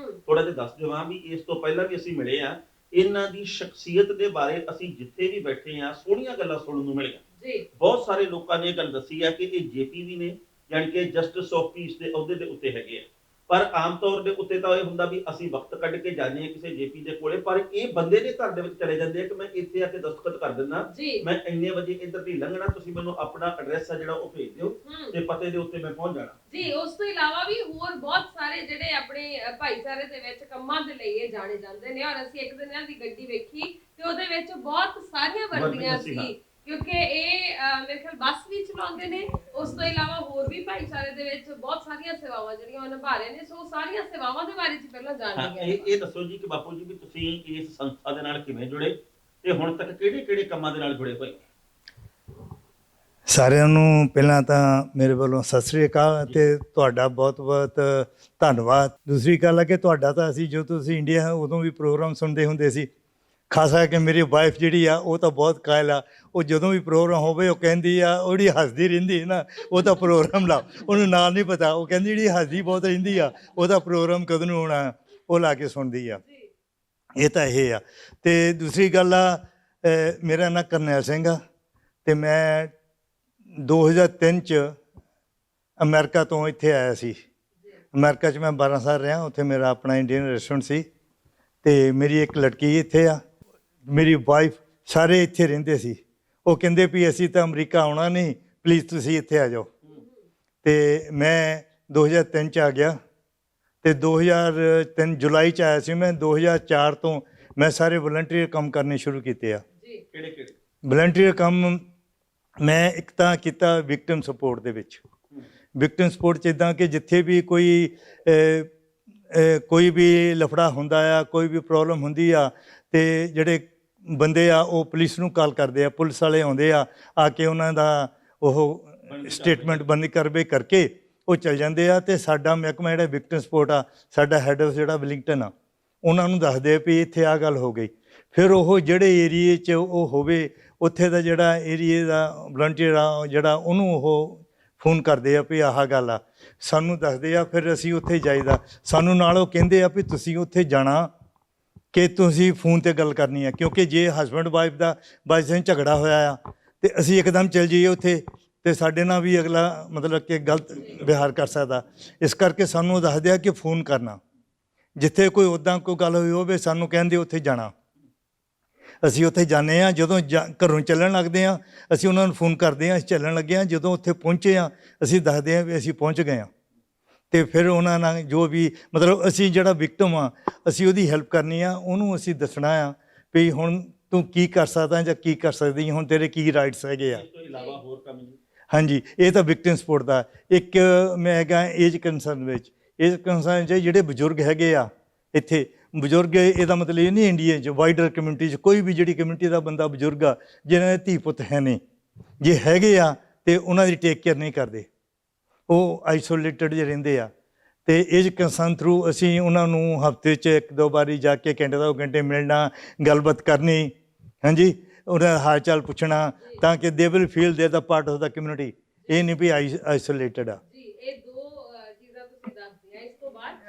ਥੋੜਾ ਜਿਹਾ ਦੱਸ ਦੇਵਾਂ ਵੀ ਇਸ ਤੋਂ ਪਹਿਲਾਂ ਵੀ ਅਸੀਂ ਮਿਲੇ ਆ। ਇਹਨਾਂ ਦੀ ਸ਼ਖਸੀਅਤ ਦੇ ਬਾਰੇ ਅਸੀਂ ਜਿੱਥੇ ਵੀ ਬੈਠੇ ਆ ਸੋਹਣੀਆਂ ਗੱਲਾਂ ਸੁਣਨ ਨੂੰ ਮਿਲੀਆਂ ਜੀ। ਬਹੁਤ ਸਾਰੇ ਲੋਕਾਂ ਨੇ ਇਹ ਗੱਲ ਦੱਸੀ ਆ ਕਿ ਇਹ JPV ਨੇ, ਯਾਨੀ ਕਿ ਜਸਟਿਸ ਆਫ ਪੀਸ ਦੇ ਅਹੁਦੇ ਦੇ ਉੱਤੇ ਹੈਗੇ ਆ। ਪਰ ਆਮ ਤੌਰ ਦੇ ਉੱਤੇ ਤਾਂ ਇਹ ਹੁੰਦਾ ਵੀ ਅਸੀਂ ਵਕਤ ਕੱਢ ਕੇ ਜਾਂਦੇ ਹਾਂ ਕਿਸੇ JP ਦੇ ਕੋਲੇ, ਪਰ ਇਹ ਬੰਦੇ ਦੇ ਘਰ ਦੇ ਵਿੱਚ ਚਲੇ ਜਾਂਦੇ ਆ ਕਿ ਮੈਂ ਇੱਥੇ ਆ ਕੇ ਦਸਤਖਤ ਕਰ ਦਿੰਦਾ, ਮੈਂ ਇੰਨੇ ਵਜੇ ਇੱਧਰ ਦੀ ਲੰਘਣਾ, ਤੁਸੀਂ ਮੈਨੂੰ ਆਪਣਾ ਐਡਰੈਸ ਆ ਜਿਹੜਾ ਉਹ ਭੇਜ ਦਿਓ ਤੇ ਪਤੇ ਦੇ ਉੱਤੇ ਮੈਂ ਪਹੁੰਚ ਜਾਣਾ ਜੀ। ਉਸ ਤੋਂ ਇਲਾਵਾ ਵੀ ਹੋਰ ਬਹੁਤ ਸਾਰੇ ਜਿਹੜੇ ਆਪਣੇ ਭਾਈਚਾਰੇ ਦੇ ਵਿੱਚ ਕੰਮਾਂ ਦੇ ਲਈ ਇਹ ਜਾਣੇ ਜਾਂਦੇ ਨੇ। ਔਰ ਅਸੀਂ ਇੱਕ ਦਿਨ ਇਹਨਾਂ ਦੀ ਗੱਡੀ ਵੇਖੀ ਤੇ ਉਹਦੇ ਵਿੱਚ ਬਹੁਤ ਸਾਰੀਆਂ ਵਰਦੀਆਂ ਸੀ, ਕਿਉਂਕਿ ਇਹ ਮੇਰੇ ਖਿਆਲ ਬੱਸ ਵੀ ਚਲਾਉਂਦੇ ਨੇ। ਉਸ ਤੋਂ ਇਲਾਵਾ ਹੋਰ ਵੀ ਭਾਈਚਾਰੇ ਦੇ ਵਿੱਚ ਬਹੁਤ ਸਾਰੀਆਂ ਸੇਵਾਵਾਂ ਜਿਹੜੀਆਂ ਉਹ ਨਿਭਾ ਰਹੇ ਨੇ। ਸੋ ਸਾਰੀਆਂ ਸੇਵਾਵਾਂ ਦੇ ਬਾਰੇ ਚ ਪਹਿਲਾਂ ਜਾਣਦੇ ਹਾਂ। ਇਹ ਦੱਸੋ ਜੀ ਕਿ ਬਾਪੂ ਜੀ ਵੀ ਤੁਸੀਂ ਇਸ ਸੰਸਥਾ ਦੇ ਨਾਲ ਕਿਵੇਂ ਜੁੜੇ ਤੇ ਹੁਣ ਤੱਕ ਕਿਹੜੇ ਕੰਮਾਂ ਦੇ ਨਾਲ ਜੁੜੇ ਹੋਏ? ਸਾਰਿਆਂ ਨੂੰ ਪਹਿਲਾਂ ਤਾਂ ਮੇਰੇ ਵੱਲੋਂ ਸਤਿ ਸ੍ਰੀ ਅਕਾਲ ਤੇ ਤੁਹਾਡਾ ਬਹੁਤ-ਬਹੁਤ ਧੰਨਵਾਦ। ਦੂਸਰੀ ਗੱਲ ਹੈ ਕਿ ਤੁਹਾਡਾ ਤਾਂ ਅਸੀਂ ਜਦੋਂ ਤੁਸੀਂ ਇੰਡੀਆ ਉਦੋਂ ਵੀ ਪ੍ਰੋਗਰਾਮ ਸੁਣਦੇ ਹੁੰਦੇ ਸੀ। ਖਾਸਾ ਕਿ ਮੇਰੀ ਵਾਈਫ ਜਿਹੜੀ ਆ ਉਹ ਤਾਂ ਬਹੁਤ ਕਾਇਲ ਆ। ਉਹ ਜਦੋਂ ਵੀ ਪ੍ਰੋਗਰਾਮ ਹੋਵੇ ਉਹ ਕਹਿੰਦੀ ਆ, ਉਹ ਜਿਹੜੀ ਹੱਸਦੀ ਰਹਿੰਦੀ ਹੈ ਨਾ, ਉਹ ਤਾਂ ਪ੍ਰੋਗਰਾਮ ਲਾ, ਉਹਨੂੰ ਨਾਂ ਨਹੀਂ ਪਤਾ, ਉਹ ਕਹਿੰਦੀ ਜਿਹੜੀ ਹੱਸਦੀ ਬਹੁਤ ਰਹਿੰਦੀ ਆ ਉਹਦਾ ਪ੍ਰੋਗਰਾਮ ਕਦੋਂ ਨੂੰ ਹੋਣਾ, ਉਹ ਲਾ ਕੇ ਸੁਣਦੀ ਆ। ਇਹ ਤਾਂ ਇਹ ਆ। ਅਤੇ ਦੂਸਰੀ ਗੱਲ ਆ, ਮੇਰਾ ਨਾਂ ਕਰਨੈਲ ਸਿੰਘ ਆ ਅਤੇ ਮੈਂ 2003 'ਚ ਅਮਰੀਕਾ ਤੋਂ ਇੱਥੇ ਆਇਆ ਸੀ। ਅਮਰੀਕਾ 'ਚ ਮੈਂ 12 ਸਾਲ ਰਿਹਾ। ਉੱਥੇ ਮੇਰਾ ਆਪਣਾ ਇੰਡੀਅਨ ਰੈਸਟੋਰੈਂਟ ਸੀ ਅਤੇ ਮੇਰੀ ਇੱਕ ਲੜਕੀ ਇੱਥੇ ਆ, ਮੇਰੀ ਵਾਈਫ, ਸਾਰੇ ਇੱਥੇ ਰਹਿੰਦੇ ਸੀ। ਉਹ ਕਹਿੰਦੇ ਵੀ ਅਸੀਂ ਤਾਂ ਅਮਰੀਕਾ ਆਉਣਾ ਨਹੀਂ, ਪਲੀਜ਼ ਤੁਸੀਂ ਇੱਥੇ ਆ ਜਾਓ। ਅਤੇ ਮੈਂ 2003 'ਚ ਆ ਗਿਆ ਅਤੇ 2003 ਜੁਲਾਈ 'ਚ ਆਇਆ ਸੀ ਮੈਂ। 2004 ਤੋਂ ਮੈਂ ਸਾਰੇ ਵਲੰਟੀਅਰ ਕੰਮ ਕਰਨੇ ਸ਼ੁਰੂ ਕੀਤੇ ਆ। ਕਿਹੜੇ ਵਲੰਟੀਅਰ ਕੰਮ ਮੈਂ ਇੱਕ ਤਾਂ ਕੀਤਾ ਵਿਕਟਮ ਸਪੋਰਟ ਦੇ ਵਿੱਚ। ਵਿਕਟਮ ਸਪੋਰਟ 'ਚ ਇੱਦਾਂ ਕਿ ਜਿੱਥੇ ਵੀ ਕੋਈ ਵੀ ਲਫੜਾ ਹੁੰਦਾ ਆ, ਕੋਈ ਵੀ ਪ੍ਰੋਬਲਮ ਹੁੰਦੀ ਆ, ਅਤੇ ਜਿਹੜੇ ਬੰਦੇ ਆ ਉਹ ਪੁਲਿਸ ਨੂੰ ਕਾਲ ਕਰਦੇ ਆ, ਪੁਲਿਸ ਵਾਲੇ ਆਉਂਦੇ ਆ ਕੇ ਉਹਨਾਂ ਦਾ ਉਹ ਸਟੇਟਮੈਂਟ ਬੰਦੀ ਕਰਵੇ ਕਰਕੇ ਉਹ ਚਲ ਜਾਂਦੇ ਆ। ਤੇ ਸਾਡਾ ਮਹਿਕਮਾ ਜਿਹੜਾ ਵਿਕਟਮ ਸਪੋਰਟ ਆ, ਸਾਡਾ ਹੈੱਡ ਆਫ ਜਿਹੜਾ ਵਿਲਿੰਗਟਨ ਆ, ਉਹਨਾਂ ਨੂੰ ਦੱਸਦੇ ਆ ਵੀ ਇੱਥੇ ਆ ਗੱਲ ਹੋ ਗਈ। ਫਿਰ ਉਹ ਜਿਹੜੇ ਏਰੀਏ 'ਚ ਉਹ ਹੋਵੇ ਉੱਥੇ ਦਾ ਜਿਹੜਾ ਏਰੀਏ ਦਾ ਵਲੰਟੀਅਰ ਆ ਜਿਹੜਾ ਉਹਨੂੰ ਉਹ ਫੋਨ ਕਰਦੇ ਆ ਵੀ ਆਹ ਗੱਲ ਆ, ਸਾਨੂੰ ਦੱਸਦੇ ਆ। ਫਿਰ ਅਸੀਂ ਉੱਥੇ ਜਾਈਦਾ, ਸਾਨੂੰ ਨਾਲ ਉਹ ਕਹਿੰਦੇ ਆ ਵੀ ਤੁਸੀਂ ਉੱਥੇ ਜਾਣਾ ਕਿ ਤੁਸੀਂ ਫੋਨ 'ਤੇ ਗੱਲ ਕਰਨੀ ਆ, ਕਿਉਂਕਿ ਜੇ ਹਸਬੈਂਡ ਵਾਈਫ ਦਾ ਬਾਈ ਝਗੜਾ ਹੋਇਆ ਆ ਤੇ ਅਸੀਂ ਇੱਕਦਮ ਚੱਲ ਜਾਈਏ ਉੱਥੇ ਤੇ ਸਾਡੇ ਨਾਲ ਵੀ ਅਗਲਾ ਮਤਲਬ ਕਿ ਗਲਤ ਵਿਹਾਰ ਕਰ ਸਕਦਾ। ਇਸ ਕਰਕੇ ਸਾਨੂੰ ਦੱਸਦੇ ਆ ਕਿ ਫੋਨ ਕਰਨਾ, ਜਿੱਥੇ ਕੋਈ ਉੱਦਾਂ ਕੋਈ ਗੱਲ ਹੋਈ ਹੋਵੇ ਸਾਨੂੰ ਕਹਿੰਦੇ ਉੱਥੇ ਜਾਣਾ। ਅਸੀਂ ਉੱਥੇ ਜਾਂਦੇ ਹਾਂ, ਜਦੋਂ ਘਰੋਂ ਚੱਲਣ ਲੱਗਦੇ ਹਾਂ ਅਸੀਂ ਉਹਨਾਂ ਨੂੰ ਫੋਨ ਕਰਦੇ ਹਾਂ ਅਸੀਂ ਚੱਲਣ ਲੱਗੇ ਹਾਂ। ਜਦੋਂ ਉੱਥੇ ਪਹੁੰਚੇ ਹਾਂ ਅਸੀਂ ਦੱਸਦੇ ਹਾਂ ਵੀ ਅਸੀਂ ਪਹੁੰਚ ਗਏ ਹਾਂ, ਅਤੇ ਫਿਰ ਉਹਨਾਂ ਨਾਲ ਜੋ ਵੀ ਮਤਲਬ ਅਸੀਂ ਜਿਹੜਾ ਵਿਕਟਮ ਆ ਅਸੀਂ ਉਹਦੀ ਹੈਲਪ ਕਰਨੀ ਆ, ਉਹਨੂੰ ਅਸੀਂ ਦੱਸਣਾ ਆ ਵੀ ਹੁਣ ਤੂੰ ਕੀ ਕਰ ਸਕਦਾ ਜਾਂ ਕੀ ਕਰ ਸਕਦੀ, ਹੁਣ ਤੇਰੇ ਕੀ ਰਾਈਟਸ ਹੈਗੇ ਆ। ਇਸ ਤੋਂ ਇਲਾਵਾ ਹੋਰ ਕੰਮ ਜੀ? ਹਾਂਜੀ, ਇਹ ਤਾਂ ਵਿਕਟਮ ਸਪੋਰਟ ਦਾ। ਇੱਕ ਮੈਂ ਹੈਗਾ ਏਜ ਕੰਸਰਨ ਵਿੱਚ, ਏਜ ਕੰਸਰਨ 'ਚ ਜਿਹੜੇ ਬਜ਼ੁਰਗ ਹੈਗੇ ਆ ਇੱਥੇ, ਬਜ਼ੁਰਗ ਇਹਦਾ ਮਤਲਬ ਇਹ ਨਹੀਂ ਇੰਡੀਆ 'ਚ ਵਾਈਡਰ ਕਮਿਊਨਿਟੀ 'ਚ ਕੋਈ ਵੀ ਜਿਹੜੀ ਕਮਿਊਨਿਟੀ ਦਾ ਬੰਦਾ ਬਜ਼ੁਰਗ ਆ ਜਿਹਨਾਂ ਦੇ ਧੀ ਪੁੱਤ ਹੈ ਨੇ, ਜੇ ਹੈਗੇ ਆ ਅਤੇ ਉਹਨਾਂ ਦੀ ਟੇਕ ਕੇਅਰ ਨਹੀਂ ਕਰਦੇ, ਉਹ ਆਈਸੋਲੇਟਡ ਜਿਹੇ ਰਹਿੰਦੇ ਆ। ਅਤੇ ਏਜ ਕੰਸਰਨ ਥਰੂ ਅਸੀਂ ਉਹਨਾਂ ਨੂੰ ਹਫ਼ਤੇ 'ਚ 1-2 ਵਾਰੀ ਜਾ ਕੇ ਘੰਟੇ 2 ਘੰਟੇ ਮਿਲਣਾ, ਗੱਲਬਾਤ ਕਰਨੀ, ਹਾਂਜੀ, ਉਹਨਾਂ ਦਾ ਹਾਲ ਚਾਲ ਪੁੱਛਣਾ, ਤਾਂ ਕਿ ਦੇ ਵਿਲ ਫੀਲ ਦੇ ਦਾ ਪਾਰਟ ਆਫ ਦਾ ਕਮਿਊਨਿਟੀ, ਇਹ ਨਹੀਂ ਵੀ ਆਈਸੋਲੇਟਡ ਆ।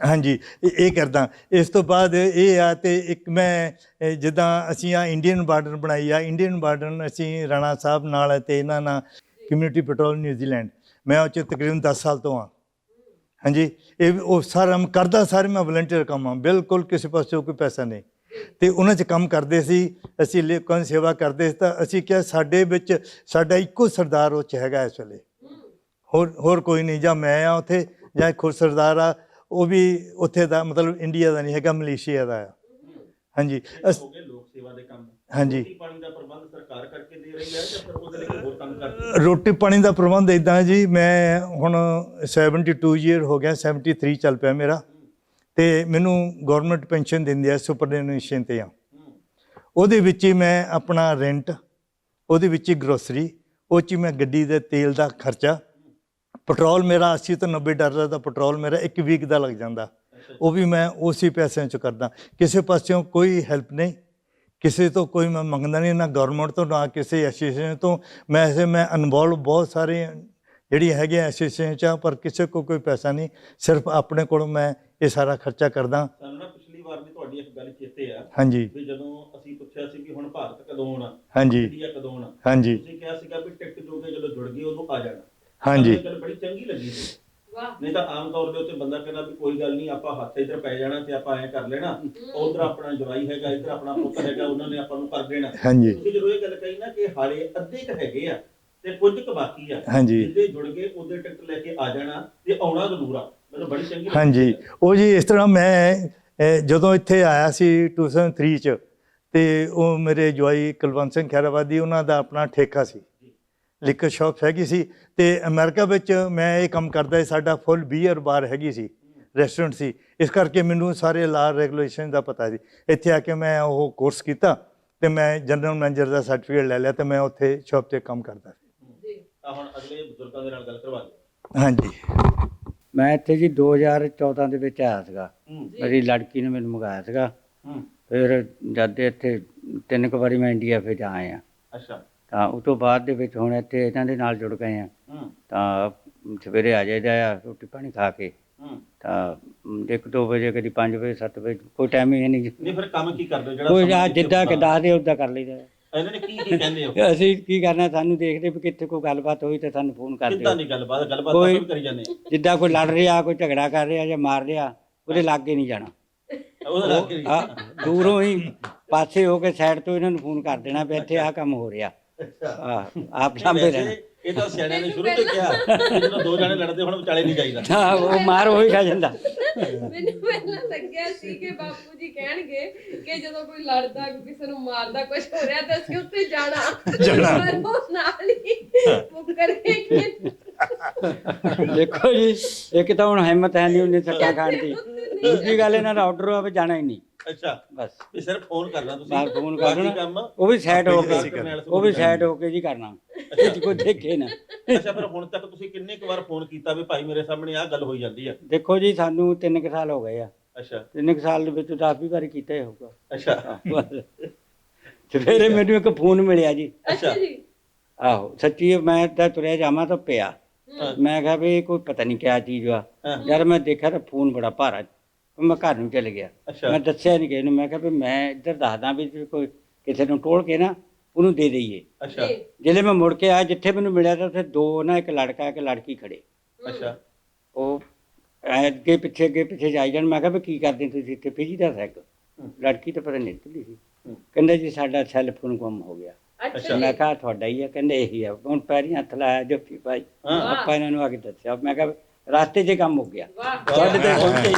ਹਾਂਜੀ, ਇਹ ਕਰਦਾ। ਇਸ ਤੋਂ ਬਾਅਦ ਇਹ ਆ ਅਤੇ ਇੱਕ ਮੈਂ ਜਿੱਦਾਂ ਅਸੀਂ ਆ ਇੰਡੀਅਨ ਬਾਰਡਰ ਬਣਾਈ ਆ, ਇੰਡੀਅਨ ਬਾਰਡਰ ਅਸੀਂ ਰਾਣਾ ਸਾਹਿਬ ਨਾਲ ਅਤੇ ਇਹਨਾਂ ਨਾਲ ਕਮਿਊਨਿਟੀ ਪੈਟਰੋਲ ਨਿਊਜ਼ੀਲੈਂਡ, ਮੈਂ ਉਹ 'ਚ ਤਕਰੀਬਨ 10 ਸਾਲ ਤੋਂ ਹਾਂ। ਹਾਂਜੀ, ਇਹ ਉਹ ਸਾਰਾ ਕਰਦਾ, ਸਾਰੇ ਮੈਂ ਵਲੰਟੀਅਰ ਕੰਮ ਆ, ਬਿਲਕੁਲ ਕਿਸੇ ਪਾਸੋਂ ਕੋਈ ਪੈਸਾ ਨਹੀਂ। ਅਤੇ ਉਹਨਾਂ 'ਚ ਕੰਮ ਕਰਦੇ ਸੀ ਅਸੀਂ, ਲੋਕਾਂ ਦੀ ਸੇਵਾ ਕਰਦੇ ਸੀ। ਤਾਂ ਅਸੀਂ ਕਿਹਾ ਸਾਡੇ ਵਿੱਚ ਸਾਡਾ ਇੱਕੋ ਸਰਦਾਰ ਉਹ 'ਚ ਹੈਗਾ ਇਸ ਵੇਲੇ, ਹੋਰ ਕੋਈ ਨਹੀਂ, ਜਾਂ ਮੈਂ ਆ ਉੱਥੇ ਜਾਂ ਇੱਕ ਹੋਰ ਸਰਦਾਰ ਆ, ਉਹ ਵੀ ਉੱਥੇ ਦਾ ਮਤਲਬ ਇੰਡੀਆ ਦਾ ਨਹੀਂ ਹੈਗਾ, ਮਲੇਸ਼ੀਆ ਦਾ ਆ। ਹਾਂਜੀ, ਲੋਕ ਸੇਵਾ ਦੇ ਕੰਮ, ਹਾਂਜੀ, ਰੋਟੀ ਪਾਣੀ ਦਾ ਪ੍ਰਬੰਧ ਸਰਕਾਰ ਕਰਕੇ ਦੇ ਰਹੀ ਹੈ ਜਾਂ ਫਿਰ ਉਹਦੇ ਲਈ ਹੋਰ ਕੰਮ ਕਰਦੇ? ਰੋਟੀ ਪਾਣੀ ਦਾ ਪ੍ਰਬੰਧ ਇੱਦਾਂ ਜੀ, ਮੈਂ ਹੁਣ 72 ਈਅਰ ਹੋ ਗਿਆ, 73 ਚੱਲ ਪਿਆ ਮੇਰਾ, ਅਤੇ ਮੈਨੂੰ ਗੌਰਮੈਂਟ ਪੈਨਸ਼ਨ ਦਿੰਦੀ ਹੈ ਸੁਪਰਨੇਸ਼ਨ 'ਤੇ ਆ। ਉਹਦੇ ਵਿੱਚ ਹੀ ਮੈਂ ਆਪਣਾ ਰੈਂਟ, ਉਹਦੇ ਵਿੱਚ ਹੀ ਗਰੋਸਰੀ, ਉਹ 'ਚ ਹੀ ਮੈਂ ਗੱਡੀ ਦੇ ਤੇਲ ਦਾ ਖਰਚਾ, ਪੈਟਰੋਲ ਮੇਰਾ $80 ਤੋਂ $90 ਦਾ ਪੈਟਰੋਲ ਮੇਰਾ 1 ਵੀਕ ਦਾ ਲੱਗ ਜਾਂਦਾ, ਉਹ ਵੀ ਮੈਂ ਉਸੇ ਪੈਸਿਆਂ 'ਚ ਕਰਦਾ। ਕਿਸੇ ਪਾਸਿਓਂ ਕੋਈ ਹੈਲਪ ਨਹੀਂ, ਕਿਸੇ ਤੋਂ ਕੋਈ ਮੈਂ ਮੰਗਦਾ ਨਹੀਂ, ਨਾ ਗੌਰਮੈਂਟ ਤੋਂ ਨਾ ਕਿਸੇ ਐਸੋਸੀਏਸ਼ਨ ਤੋਂ। ਮੈਂ ਇਨਵੋਲਵ ਬਹੁਤ ਸਾਰੇ ਜਿਹੜੀ ਹੈਗੇ ਐਸੋਸੀਏਸ਼ਨ 'ਚ, ਪਰ ਕਿਸੇ ਕੋਲ ਕੋਈ ਪੈਸਾ ਨਹੀਂ, ਸਿਰਫ ਆਪਣੇ ਕੋਲੋਂ ਮੈਂ ਇਹ ਸਾਰਾ ਖਰਚਾ ਕਰਦਾ। ਸਾਨੂੰ ਨਾ ਪਿਛਲੀ ਵਾਰ ਦੀ ਤੁਹਾਡੀ ਇੱਕ ਗੱਲ ਚੇਤੇ ਆ, ਹਾਂਜੀ, ਵੀ ਜਦੋਂ ਅਸੀਂ ਪੁੱਛਿਆ ਸੀ ਵੀ ਹੁਣ ਭਾਰਤ ਕਦੋਂ ਆਉਣਾ, ਹਾਂਜੀ, ਇੰਡੀਆ ਕਦੋਂ ਆਉਣਾ, ਹਾਂਜੀ, ਤੁਸੀਂ ਕਿਹਾ ਸੀਗਾ ਵੀ ਟਿਕਟ ਜੋ ਕਿ ਜਦੋਂ ਜੁੜ ਗਈ ਉਦੋਂ ਆ ਜਾਣਾ। ਹਾਂਜੀ, ਗੱਲ ਬੜੀ ਚੰਗੀ ਲੱਗੀ ਸੀ। ਨਹੀਂ ਤਾਂ ਆਮ ਤੌਰ ਦੇ ਉੱਤੇ ਬੰਦਾ ਕਹਿੰਦਾ ਵੀ ਕੋਈ ਗੱਲ ਨਹੀਂ, ਆਪਾਂ ਹੱਥ ਇੱਧਰ ਪੈ ਜਾਣਾ ਤੇ ਆਪਾਂ ਐਂ ਕਰ ਲੈਣਾ, ਉਧਰ ਆਪਣਾ ਜਵਾਈ ਹੈਗਾ, ਇੱਧਰ ਆਪਣਾ ਪੁੱਤ ਹੈਗਾ, ਉਹਨਾਂ ਨੇ ਆਪਾਂ ਨੂੰ ਕਰ ਦੇਣਾ। ਹਾਂਜੀ, ਤੁਸੀਂ ਜਦੋਂ ਇਹ ਗੱਲ ਕਹੀ ਨਾ ਕਿ ਹਾਲੇ ਅੱਧੇ ਕੁ ਹੈਗੇ ਆ ਤੇ ਕੁਝ ਕੁ ਬਾਕੀ ਆ, ਹਾਂਜੀ, ਜਿੱਦੇ ਜੁੜ ਗਏ ਉਹਦੇ ਟਿਕਟ ਲੈ ਕੇ ਆ ਜਾਣਾ ਤੇ ਆਉਣਾ ਜ਼ਰੂਰ ਆ, ਮੈਨੂੰ ਬੜੀ ਚੰਗੀ ਲੱਗੀ। ਹਾਂਜੀ, ਉਹ ਜੀ ਇਸ ਤਰ੍ਹਾਂ ਮੈਂ ਜਦੋਂ ਇੱਥੇ ਆਇਆ ਸੀ 2003 'ਚ, ਅਤੇ ਉਹ ਮੇਰੇ ਜਵਾਈ ਕੁਲਵੰਤ ਸਿੰਘ ਖੈਰਾਬਾਦੀ, ਉਹਨਾਂ ਦਾ ਆਪਣਾ ਠੇਕਾ ਸੀ, ਲਿਕਰ ਸ਼ਾਪ ਹੈਗੀ ਸੀ, ਅਤੇ ਅਮਰੀਕਾ ਵਿੱਚ ਮੈਂ ਇਹ ਕੰਮ ਕਰਦਾ ਸੀ। ਸਾਡਾ ਫੁੱਲ ਬੀਅਰ ਬਾਰ ਹੈਗੀ ਸੀ, ਰੈਸਟੋਰੈਂਟ ਸੀ, ਇਸ ਕਰਕੇ ਮੈਨੂੰ ਸਾਰੇ ਲਾ ਰੈਗੂਲੇਸ਼ਨ ਦਾ ਪਤਾ ਸੀ। ਇੱਥੇ ਆ ਕੇ ਮੈਂ ਉਹ ਕੋਰਸ ਕੀਤਾ ਅਤੇ ਮੈਂ ਜਨਰਲ ਮੈਨੇਜਰ ਦਾ ਸਰਟੀਫਿਕੇਟ ਲੈ ਲਿਆ, ਅਤੇ ਮੈਂ ਉੱਥੇ ਸ਼ਾਪ 'ਤੇ ਕੰਮ ਕਰਦਾ ਸੀ। ਤਾਂ ਹੁਣ ਅਗਲੇ ਬਜ਼ੁਰਗਾਂ ਦੇ ਨਾਲ ਗੱਲ ਕਰਵਾ ਦਿਓ। ਹਾਂਜੀ, ਮੈਂ ਇੱਥੇ ਜੀ 2014 ਦੇ ਵਿੱਚ ਆਇਆ ਸੀਗਾ, ਮੇਰੀ ਲੜਕੀ ਨੇ ਮੈਨੂੰ ਮੰਗਾਇਆ ਸੀਗਾ। ਫਿਰ ਜਦ ਦੇ ਇੱਥੇ 3 ਕੁ ਵਾਰੀ ਮੈਂ ਇੰਡੀਆ ਫਿਰ ਜਾ ਆਇਆ। ਅੱਛਾ, ਤਾਂ ਉਸ ਤੋਂ ਬਾਅਦ ਦੇ ਵਿੱਚ ਹੁਣ ਇੱਥੇ ਇਹਨਾਂ ਦੇ ਨਾਲ ਜੁੜ ਗਏ ਆ। ਤਾਂ ਸਵੇਰੇ ਆ ਜਾਈਦਾ ਆ ਰੋਟੀ ਪਾਣੀ ਖਾ ਕੇ, ਤਾਂ 1-2 ਵਜੇ, ਕਦੀ 5 ਵਜੇ, 7 ਵਜੇ, ਕੋਈ ਟਾਈਮ ਹੀ ਨਹੀਂ। ਨਹੀਂ ਫਿਰ ਕੰਮ ਕੀ ਕਰਦੇ ਹੋ ਜਿਹੜਾ ਕੋਈ ਜਿੱਦਾਂ ਕਿ ਦੱਸਦੇ ਉੱਦਾਂ ਕਰ ਲਈਦਾ। ਇਹਨਾਂ ਨੇ ਕੀ ਕਹਿੰਦੇ ਹੋ? ਅਸੀਂ ਕੀ ਕਰਨਾ, ਸਾਨੂੰ ਦੇਖਦੇ ਵੀ ਕਿੱਥੇ ਕੋਈ ਗੱਲਬਾਤ ਹੋਈ ਤਾਂ ਸਾਨੂੰ ਫੋਨ ਕਰ ਦਿਓ। ਕਿੱਦਾਂ ਦੀ ਗੱਲਬਾਤ ਆਪਾਂ ਵੀ ਕਰੀ ਜਾਂਦੇ ਆ। ਜਿੱਦਾਂ ਕੋਈ ਲੜ ਰਿਹਾ, ਕੋਈ ਝਗੜਾ ਕਰ ਰਿਹਾ ਜਾਂ ਮਾਰ ਰਿਹਾ, ਉਹਦੇ ਲਾਗੇ ਨਹੀਂ ਜਾਣਾ, ਉਹਦੇ ਲਾਗੇ ਦੂਰੋਂ ਹੀ ਪਾਸੇ ਹੋ ਕੇ ਸਾਈਡ ਤੋਂ ਇਹਨਾਂ ਨੂੰ ਫੋਨ ਕਰ ਦੇਣਾ ਵੀ ਇੱਥੇ ਆਹ ਕੰਮ ਹੋ ਰਿਹਾ। ਆਪ ਸਾਂਭੇ ਰਹਿਣਾ। ਇਹ ਤਾਂ ਸਿਆਣਿਆਂ ਨੇ ਸ਼ੁਰੂ ਤੋਂ ਕਿਹਾ ਕਿ ਜਦੋਂ 2 ਜਣੇ ਲੜਦੇ ਹੁਣ ਵਿਚਾਲੇ ਨਹੀਂ ਜਾਈਦਾ। ਹਾਂ, ਉਹ ਮਾਰ ਉਹੀ ਖਾ ਜਾਂਦਾ। ਮੈਨੂੰ ਪਹਿਲਾਂ ਲੱਗਿਆ ਸੀ ਕਿ ਬਾਪੂ ਜੀ ਕਹਿਣਗੇ ਕਿ ਜਦੋਂ ਕੋਈ ਲੜਦਾ, ਕਿਸੇ ਨੂੰ ਮਾਰਦਾ, ਕੁਝ ਹੋ ਰਿਹਾ ਤਾਂ ਅਸੀਂ ਉੱਥੇ ਜਾਣਾ, ਪਰ ਉਹ ਨਾਲ ਹੀ ਮੁੱਕਰ ਗਏ। ਦੇਖੋ ਜੀ, ਇੱਕ ਤਾਂ ਹੁਣ ਹਿੰਮਤ ਹੈ ਨਹੀਂ ਉਹਨੇ ਸੱਟਾਂ ਖਾਣ ਦੀ, ਦੂਜੀ ਗੱਲ ਇਹਨਾਂ ਦਾ ਆਰਡਰ ਹੋਵੇ ਜਾਣਾ ਹੀ ਨਹੀਂ ਅੱਛਾ ਬਸ ਵੀ ਸਿਰਫ ਫੋਨ ਕਰਨਾ ਤੁਸੀਂ ਬਾਹਰ ਫੋਨ ਬਾਕੀ ਕਰਨਾ ਕੰਮ ਉਹ ਵੀ ਸਾਈਡ ਹੋ ਆਪੇ ਕੇ ਨਾਲ ਉਹ ਵੀ ਸਾਈਡ ਹੋ ਕੇ ਜੀ ਕਰਨਾ ਇਹ 'ਚ ਕੋਈ ਦੇਖੇ ਨਾ। ਅੱਛਾ ਫਿਰ ਹੁਣ ਤੱਕ ਤੁਸੀਂ ਕਿੰਨੇ ਕੁ ਵਾਰ ਫੋਨ ਕੀਤਾ ਵੀ ਭਾਈ ਮੇਰੇ ਸਾਹਮਣੇ ਆਹ ਗੱਲ ਹੋਈ ਜਾਂਦੀ ਆ? ਦੇਖੋ ਜੀ ਸਾਨੂੰ 3 ਕੁ ਸਾਲ ਹੋ ਗਏ ਆ। ਅੱਛਾ 3 ਕੁ ਸਾਲ ਦੇ ਵਿੱਚ 10-20 ਵਾਰੀ ਕੀਤਾ ਹੀ ਹੋਊਗਾ। ਅੱਛਾ ਬਸ। ਸਵੇਰੇ ਮੈਨੂੰ ਇੱਕ ਫੋਨ ਮਿਲਿਆ ਜੀ। ਅੱਛਾ ਆਹੋ ਸੱਚੀ ਮੈਂ ਤਾਂ ਤੁਰਿਆ ਜਾਵਾਂ ਤਾਂ ਪਿਆ ਮੈਂ ਕਿਹਾ ਵੀ ਕੋਈ ਪਤਾ ਨਹੀਂ ਕਿਆ ਚੀਜ਼ ਆ ਯਾਰ। ਮੈਂ ਦੇਖਿਆ ਤਾਂ ਫੋਨ ਬੜਾ ਭਾਰਾ ਮੈਂ ਘਰ ਨੂੰ ਚਲੇ ਗਿਆ। ਅੱਛਾ ਮੈਂ ਦੱਸਿਆ ਨਹੀਂ ਕਿਸੇ ਨੂੰ। ਮੈਂ ਕਿਹਾ ਵੀ ਮੈਂ ਇੱਧਰ ਦੱਸਦਾ ਵੀ ਕੋਈ ਕਿਸੇ ਨੂੰ ਟੋਲ ਕੇ ਨਾ ਉਹਨੂੰ ਦੇ ਦਈਏ। ਅੱਛਾ ਜਿਹੜੇ ਮੈਂ ਮੁੜ ਕੇ ਆਇਆ ਜਿੱਥੇ ਮੈਨੂੰ ਮਿਲਿਆ ਤਾਂ ਉੱਥੇ 2 ਨਾ ਇੱਕ ਲੜਕਾ ਇੱਕ ਲੜਕੀ ਖੜੇ। ਅੱਛਾ ਉਹ ਅੱਗੇ ਪਿੱਛੇ ਜਾਈ ਜਾਣ। ਮੈਂ ਕਿਹਾ ਵੀ ਕੀ ਕਰਦੇ ਤੁਸੀਂ ਇੱਥੇ? ਭੇਜੀ ਦਾ ਸੈਕ ਲੜਕੀ ਤਾਂ ਪਤਾ ਨਹੀਂ ਨਿਕਲੀ ਸੀ। ਕਹਿੰਦੇ ਜੀ ਸਾਡਾ ਸੈੱਲ ਫੋਨ ਗੁੰਮ ਹੋ ਗਿਆ। ਮੈਂ ਕਿਹਾ ਤੁਹਾਡਾ ਹੀ ਆ? ਕਹਿੰਦੇ ਇਹੀ ਆ। ਹੁਣ ਪੈਰੀਂ ਹੱਥ ਲਾਇਆ ਜੱਫੀ ਭਾਈ ਆਪਾਂ ਇਹਨਾਂ ਨੂੰ ਆ ਕੇ ਦੱਸਿਆ। ਮੈਂ ਕਿਹਾ ਰਾਸਤੇ 'ਚ ਕੰਮ ਹੋ ਗਿਆ ਤੁਹਾਡੇ ਤੇ ਪਹੁੰਚੇ ਹੀ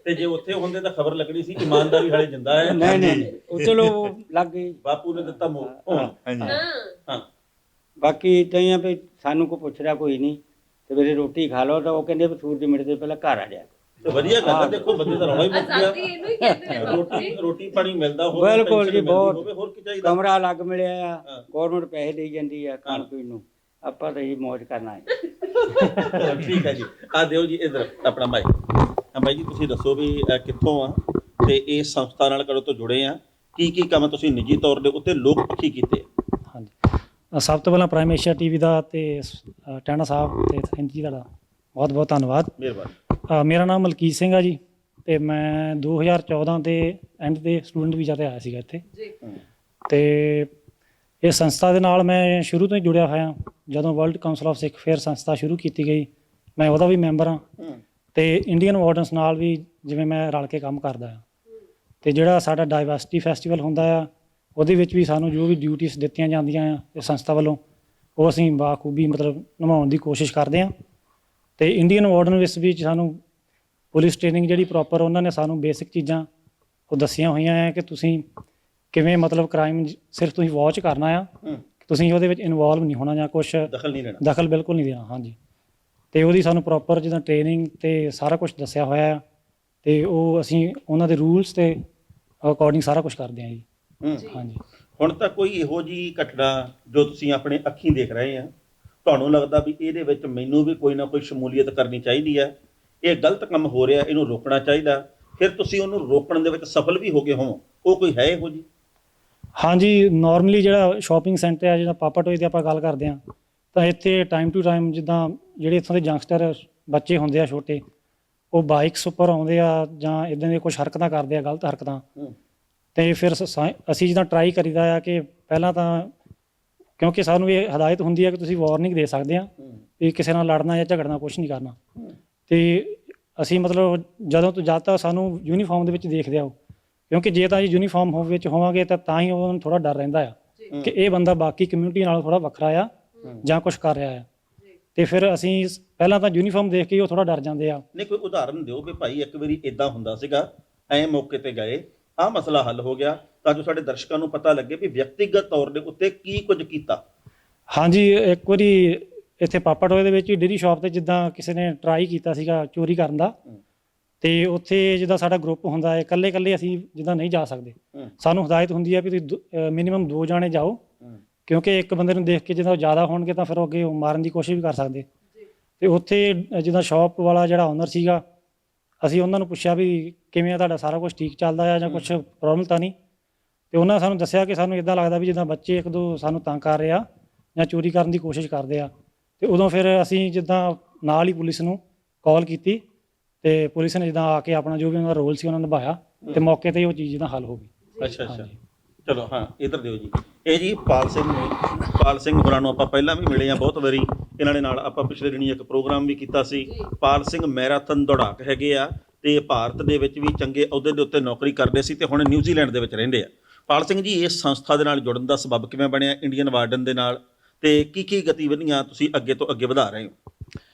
ਤੇ ਜੇ ਉੱਥੇ ਹੁੰਦੇ ਤਾਂ ਖਬਰ ਲੱਗਣੀ ਸੀ ਇਮਾਨਦਾਰੀ ਵਾਲੇ ਜਿੰਦਾ ਹੈ। ਨਹੀਂ ਉਹ ਚਲੋ ਲੱਗ ਗਈ। ਬਾਪੂ ਨੇ ਦਿੱਤਾ ਮੋਹ। ਹਾਂ ਬਾਕੀ ਇਦਾਂ ਹੀ ਆ ਵੀ ਸਾਨੂੰ ਕੋਈ ਪੁੱਛਦਾ ਕੋਈ ਨਹੀਂ ਤੇ ਮੇਰੀ ਰੋਟੀ ਖਾ ਲਓ ਤਾਂ ਉਹ ਕਹਿੰਦੇ ਵੀ ਸੂਰਜ ਮਿਟਦੇ ਪਹਿਲਾਂ ਘਰ ਆ ਜਾ। ਤੇ ਵਧੀਆ ਗੱਲ ਹੈ। ਦੇਖੋ ਬੰਦੇ ਦਾ ਰੌਲਾ ਹੀ ਮੁੱਕ ਗਿਆ। ਇਹਨੂੰ ਹੀ ਕਹਿੰਦੇ ਨੇ ਬਾਪੂ ਰੋਟੀ ਪਾਣੀ ਮਿਲਦਾ ਹੋਵੇ ਬਿਲਕੁਲ ਜੀ ਬਹੁਤ ਹੋਰ ਕੀ ਚਾਹੀਦਾ? ਕਮਰਾ ਅਲੱਗ ਮਿਲਿਆ ਆ। ਗਵਰਨਮੈਂਟ ਪੈਸੇ ਦੇਈ ਜਾਂਦੀ ਆ ਖਾਣ ਪੀਣ ਨੂੰ। ਆਪਾਂ ਤਾਂ ਇਹ ਮौज ਕਰਨਾ ਹੈ। ਠੀਕ ਹੈ ਜੀ। ਆ ਦਿਓ ਜੀ ਇਧਰ ਆਪਣਾ ਮਾਈਕ। ਬਾਈ ਜੀ ਤੁਸੀਂ ਦੱਸੋ ਵੀ ਕਿੱਥੋਂ ਆ ਤੇ ਇਸ ਸੰਸਥਾ ਨਾਲ ਕਦੋਂ ਤੋਂ ਜੁੜੇ ਆ? ਕੀ ਕੰਮ ਤੁਸੀਂ ਨਿੱਜੀ ਤੌਰ ਦੇ ਉੱਤੇ ਲੋਕ ਪੱਖੀ ਕੀਤੇ? ਹਾਂਜੀ ਸਭ ਤੋਂ ਪਹਿਲਾਂ ਪ੍ਰਾਈਮ ਏਸ਼ੀਆ ਟੀਵੀ ਦਾ ਤੇ ਟੈਣਾ ਸਾਹਿਬ ਤੇ ਥੈਂਕ ਜੀ ਤੁਹਾਡਾ ਬਹੁਤ ਬਹੁਤ ਧੰਨਵਾਦ। ਮਿਹਰਬਾਨੀ। ਮੇਰਾ ਨਾਮ ਮਲਕੀਤ ਸਿੰਘ ਆ ਜੀ ਤੇ ਮੈਂ 2014 ਦੇ ਐਂਡ ਤੇ ਸਟੂਡੈਂਟ ਵੀਜ਼ਾ ਤੇ ਆਇਆ ਸੀਗਾ ਇੱਥੇ ਤੇ ਇਸ ਸੰਸਥਾ ਦੇ ਨਾਲ ਮੈਂ ਸ਼ੁਰੂ ਤੋਂ ਹੀ ਜੁੜਿਆ ਹੋਇਆ। ਜਦੋਂ world council of Sikh affair ਸੰਸਥਾ ਸ਼ੁਰੂ ਕੀਤੀ ਗਈ ਮੈਂ ਉਹਦਾ ਵੀ ਮੈਂਬਰ ਹਾਂ ਤੇ ਇੰਡੀਅਨ ਵਾਰਡਨਸ ਨਾਲ ਵੀ ਜਿਵੇਂ ਮੈਂ ਰਲ ਕੇ ਕੰਮ ਕਰਦਾ ਹਾਂ। ਤੇ ਜਿਹੜਾ ਸਾਡਾ ਡਾਈਵਰਸਿਟੀ ਫੈਸਟੀਵਲ ਹੁੰਦਾ ਆ ਉਹਦੇ ਵਿੱਚ ਵੀ ਸਾਨੂੰ ਜੋ ਵੀ ਡਿਊਟੀਆਂ ਦਿੱਤੀਆਂ ਜਾਂਦੀਆਂ ਆ ਇਸ ਸੰਸਥਾ ਵੱਲੋਂ ਉਹ ਅਸੀਂ ਬਾਖੂਬੀ ਮਤਲਬ ਨਿਭਾਉਣ ਦੀ ਕੋਸ਼ਿਸ਼ ਕਰਦੇ ਹਾਂ। ਤੇ ਇੰਡੀਅਨ ਵਾਰਡਨ ਵਿੱਚ ਸਾਨੂੰ ਪੁਲਿਸ ਟ੍ਰੇਨਿੰਗ ਜਿਹੜੀ ਪ੍ਰੋਪਰ ਉਹਨਾਂ ਨੇ ਸਾਨੂੰ ਬੇਸਿਕ ਚੀਜ਼ਾਂ ਉਹ ਦੱਸੀਆਂ ਹੋਈਆਂ ਆ ਕਿ ਤੁਸੀਂ ਕਿਵੇਂ ਮਤਲਬ ਕ੍ਰਾਈਮ ਸਿਰਫ ਤੁਸੀਂ ਵਾਚ ਕਰਨਾ ਆ, ਤੁਸੀਂ ਉਹਦੇ ਵਿੱਚ ਇਨਵੋਲਵ ਨਹੀਂ ਹੋਣਾ ਜਾਂ ਕੁਛ ਦਖਲ ਨਹੀਂ ਲੈਣਾ, ਦਖਲ ਬਿਲਕੁਲ ਨਹੀਂ ਦੇਣਾ। ਹਾਂਜੀ ਤੇ ਉਹਦੀ ਸਾਨੂੰ ਪ੍ਰੋਪਰ ਜਿੱਦਾਂ ਟ੍ਰੇਨਿੰਗ ਤੇ ਸਾਰਾ ਕੁਝ ਦੱਸਿਆ ਹੋਇਆ ਆ ਤੇ ਉਹ ਅਸੀਂ ਉਹਨਾਂ ਦੇ ਰੂਲਸ ਤੇ ਅਕੋਰਡਿੰਗ ਸਾਰਾ ਕੁਝ ਕਰਦੇ ਹਾਂ ਜੀ। ਹਾਂਜੀ ਹੁਣ ਤਾਂ ਕੋਈ ਇਹੋ ਜਿਹੀ ਘਟਨਾ ਜੋ ਤੁਸੀਂ ਆਪਣੇ ਅੱਖੀਂ ਦੇਖ ਰਹੇ ਆ ਤੁਹਾਨੂੰ ਲੱਗਦਾ ਵੀ ਇਹਦੇ ਵਿੱਚ ਮੈਨੂੰ ਵੀ ਕੋਈ ਨਾ ਕੋਈ ਸ਼ਮੂਲੀਅਤ ਕਰਨੀ ਚਾਹੀਦੀ ਹੈ, ਇਹ ਗਲਤ ਕੰਮ ਹੋ ਰਿਹਾ ਇਹਨੂੰ ਰੋਕਣਾ ਚਾਹੀਦਾ, ਫਿਰ ਤੁਸੀਂ ਉਹਨੂੰ ਰੋਕਣ ਦੇ ਵਿੱਚ ਸਫਲ ਵੀ ਹੋ ਗਏ ਹੋ, ਉਹ ਕੋਈ ਹੈ ਇਹੋ ਜੀ? ਹਾਂਜੀ ਨਾਰਮਲੀ ਜਿਹੜਾ ਸ਼ਾਪਿੰਗ ਸੈਂਟਰ ਆ ਜਿਹੜਾ ਪਾਪਾ ਟੋਏ ਦੀ ਆਪਾਂ ਗੱਲ ਕਰਦੇ ਹਾਂ ਤਾਂ ਇੱਥੇ ਟਾਈਮ ਟੂ ਟਾਈਮ ਜਿੱਦਾਂ ਜਿਹੜੇ ਇੱਥੋਂ ਦੇ ਯੰਗਸਟਰ ਬੱਚੇ ਹੁੰਦੇ ਆ ਛੋਟੇ ਉਹ ਬਾਈਕਸ ਉੱਪਰ ਆਉਂਦੇ ਆ ਜਾਂ ਇੱਦਾਂ ਦੀਆਂ ਕੁਛ ਹਰਕਤਾਂ ਕਰਦੇ ਆ ਗਲਤ ਹਰਕਤਾਂ ਤੇ ਫਿਰ ਅਸੀਂ ਜਿੱਦਾਂ ਟਰਾਈ ਕਰੀਦਾ ਆ ਕਿ ਪਹਿਲਾਂ ਤਾਂ ਕਿਉਂਕਿ ਸਾਨੂੰ ਇਹ ਹਦਾਇਤ ਹੁੰਦੀ ਹੈ ਕਿ ਤੁਸੀਂ ਵਾਰਨਿੰਗ ਦੇ ਸਕਦੇ ਆ ਵੀ ਕਿਸੇ ਨਾਲ ਲੜਨਾ ਜਾਂ ਝਗੜਨਾ ਕੁਛ ਨਹੀਂ ਕਰਨਾ ਤੇ ਅਸੀਂ ਮਤਲਬ ਜਦੋਂ ਤੋਂ ਜਦ ਤੱਕ ਸਾਨੂੰ ਯੂਨੀਫਾਰਮ ਦੇ ਵਿੱਚ ਦੇਖਦੇ ਆਓ ਕਿਉਂਕਿ ਜੇ ਤਾਂ ਯੂਨੀਫਾਰਮ ਵਿੱਚ ਹੋਵਾਂਗੇ ਤਾਂ ਹੀ ਉਹਨਾਂ ਨੂੰ ਥੋੜਾ ਡਰ ਰਹਿੰਦਾ ਆ ਕਿ ਇਹ ਬੰਦਾ ਬਾਕੀ ਕਮਿਊਨਿਟੀ ਨਾਲ ਥੋੜਾ ਵੱਖਰਾ ਆ ਜਾਂ ਕੁਛ ਕਰ ਰਿਹਾ ਆ ਤੇ ਫਿਰ ਅਸੀਂ ਪਹਿਲਾਂ ਤਾਂ ਯੂਨੀਫਾਰਮ ਦੇਖ ਕੇ ਉਹ ਥੋੜਾ ਡਰ ਜਾਂਦੇ ਆ। ਨਹੀਂ ਕੋਈ ਉਦਾਹਰਨ ਦਿਓ ਵੀ ਭਾਈ ਇੱਕ ਵਾਰੀ ਇਦਾਂ ਹੁੰਦਾ ਸੀਗਾ ਐ ਮੌਕੇ ਤੇ ਗਏ ਆਹ ਮਸਲਾ ਹੱਲ ਹੋ ਗਿਆ ਤਾਂ ਜੋ ਸਾਡੇ ਦਰਸ਼ਕਾਂ ਨੂੰ ਪਤਾ ਲੱਗੇ ਵੀ ਵਿਅਕਤੀਗਤ ਤੌਰ ਦੇ ਉੱਤੇ ਕੀ ਕੁਝ ਕੀਤਾ। ਹਾਂਜੀ ਇੱਕ ਵਾਰੀ ਇੱਥੇ ਪਾਪਾ ਟੋਏ ਦੇ ਵਿੱਚ ਡੇਅਰੀ ਸ਼ਾਪ ਤੇ ਜਿੱਦਾਂ ਕਿਸੇ ਨੇ ਟਰਾਈ ਕੀਤਾ ਸੀਗਾ ਚੋਰੀ ਕਰਨ ਦਾ ਤੇ ਉੱਥੇ ਜਿੱਦਾਂ ਸਾਡਾ ਗਰੁੱਪ ਹੁੰਦਾ ਹੈ ਇਕੱਲੇ ਅਸੀਂ ਜਿੱਦਾਂ ਨਹੀਂ ਜਾ ਸਕਦੇ ਸਾਨੂੰ ਹਦਾਇਤ ਹੁੰਦੀ ਹੈ ਵੀ ਤੁਸੀਂ ਮਿਨੀਮਮ 2 ਜਾਣੇ ਜਾਓ ਕਿਉਂਕਿ ਇੱਕ ਬੰਦੇ ਨੂੰ ਦੇਖ ਕੇ ਜਦੋਂ ਜ਼ਿਆਦਾ ਹੋਣਗੇ ਤਾਂ ਫਿਰ ਉਹ ਅੱਗੇ ਮਾਰਨ ਦੀ ਕੋਸ਼ਿਸ਼ ਵੀ ਕਰ ਸਕਦੇ ਤੇ ਉੱਥੇ ਜਿੱਦਾਂ ਸ਼ਾਪ ਵਾਲਾ ਜਿਹੜਾ ਓਨਰ ਸੀਗਾ ਅਸੀਂ ਉਹਨਾਂ ਨੂੰ ਪੁੱਛਿਆ ਵੀ ਕਿਵੇਂ ਆ ਤੁਹਾਡਾ ਸਾਰਾ ਕੁਝ ਠੀਕ ਚੱਲਦਾ ਆ ਜਾਂ ਕੁਝ ਪ੍ਰੋਬਲਮ ਤਾਂ ਨਹੀਂ ਤੇ ਉਹਨਾਂ ਸਾਨੂੰ ਦੱਸਿਆ ਕਿ ਸਾਨੂੰ ਇਦਾਂ ਲੱਗਦਾ ਵੀ ਜਿੱਦਾਂ ਬੱਚੇ ਇੱਕ ਦੋ ਸਾਨੂੰ ਤੰਗ ਕਰ ਰਹੇ ਆ ਜਾਂ ਚੋਰੀ ਕਰਨ ਦੀ ਕੋਸ਼ਿਸ਼ ਕਰਦੇ ਆ ਤੇ ਉਦੋਂ ਫਿਰ ਅਸੀਂ ਜਿੱਦਾਂ ਨਾਲ ਹੀ ਪੁਲਿਸ ਨੂੰ ਕਾਲ ਕੀਤੀ ਤੇ ਪੁਲਿਸ ਨੇ ਜਿੱਦਾਂ ਆ ਕੇ ਆਪਣਾ ਜੋ ਵੀ ਉਹਨਾਂ ਦਾ ਰੋਲ ਸੀ ਉਹਨਾਂ ਨੇ ਨਿਭਾਇਆ ਤੇ ਮੌਕੇ ਤੇ ਉਹ ਚੀਜ਼ ਜਿੱਦਾਂ ਹੱਲ ਹੋ ਗਈ। ਅੱਛਾ ਚਲੋ ਹਾਂ ਇੱਧਰ ਦਿਓ ਜੀ। ਇਹ ਜੀ ਪਾਲ ਸਿੰਘ ਹੋਰਾਂ ਨੂੰ ਆਪਾਂ ਪਹਿਲਾਂ ਵੀ ਮਿਲੇ ਆ ਬਹੁਤ ਵਾਰੀ, ਇਹਨਾਂ ਦੇ ਨਾਲ ਆਪਾਂ ਪਿਛਲੇ ਦਿਨੀ ਇੱਕ ਪ੍ਰੋਗਰਾਮ ਵੀ ਕੀਤਾ ਸੀ। ਪਾਲ ਸਿੰਘ ਮੈਰਾਥਨ ਦੌੜਾਕ ਹੈਗੇ ਆ ਤੇ ਭਾਰਤ ਦੇ ਵਿੱਚ ਵੀ ਚੰਗੇ ਅਹੁਦੇ ਦੇ ਉੱਤੇ ਨੌਕਰੀ ਕਰਦੇ ਸੀ ਤੇ ਹੁਣ ਨਿਊਜ਼ੀਲੈਂਡ ਦੇ ਵਿੱਚ ਰਹਿੰਦੇ ਆ। ਪਾਲ ਸਿੰਘ ਜੀ ਇਸ ਸੰਸਥਾ ਦੇ ਨਾਲ ਜੁੜਨ ਦਾ ਸਬਬ ਕਿਵੇਂ ਬਣਿਆ ਇੰਡੀਅਨ ਵਾਰਡਨ ਦੇ ਨਾਲ ਤੇ ਕੀ ਗਤੀਵਿਧੀਆਂ ਤੁਸੀਂ ਅੱਗੇ ਤੋਂ ਅੱਗੇ ਵਧਾ ਰਹੇ ਹੋ?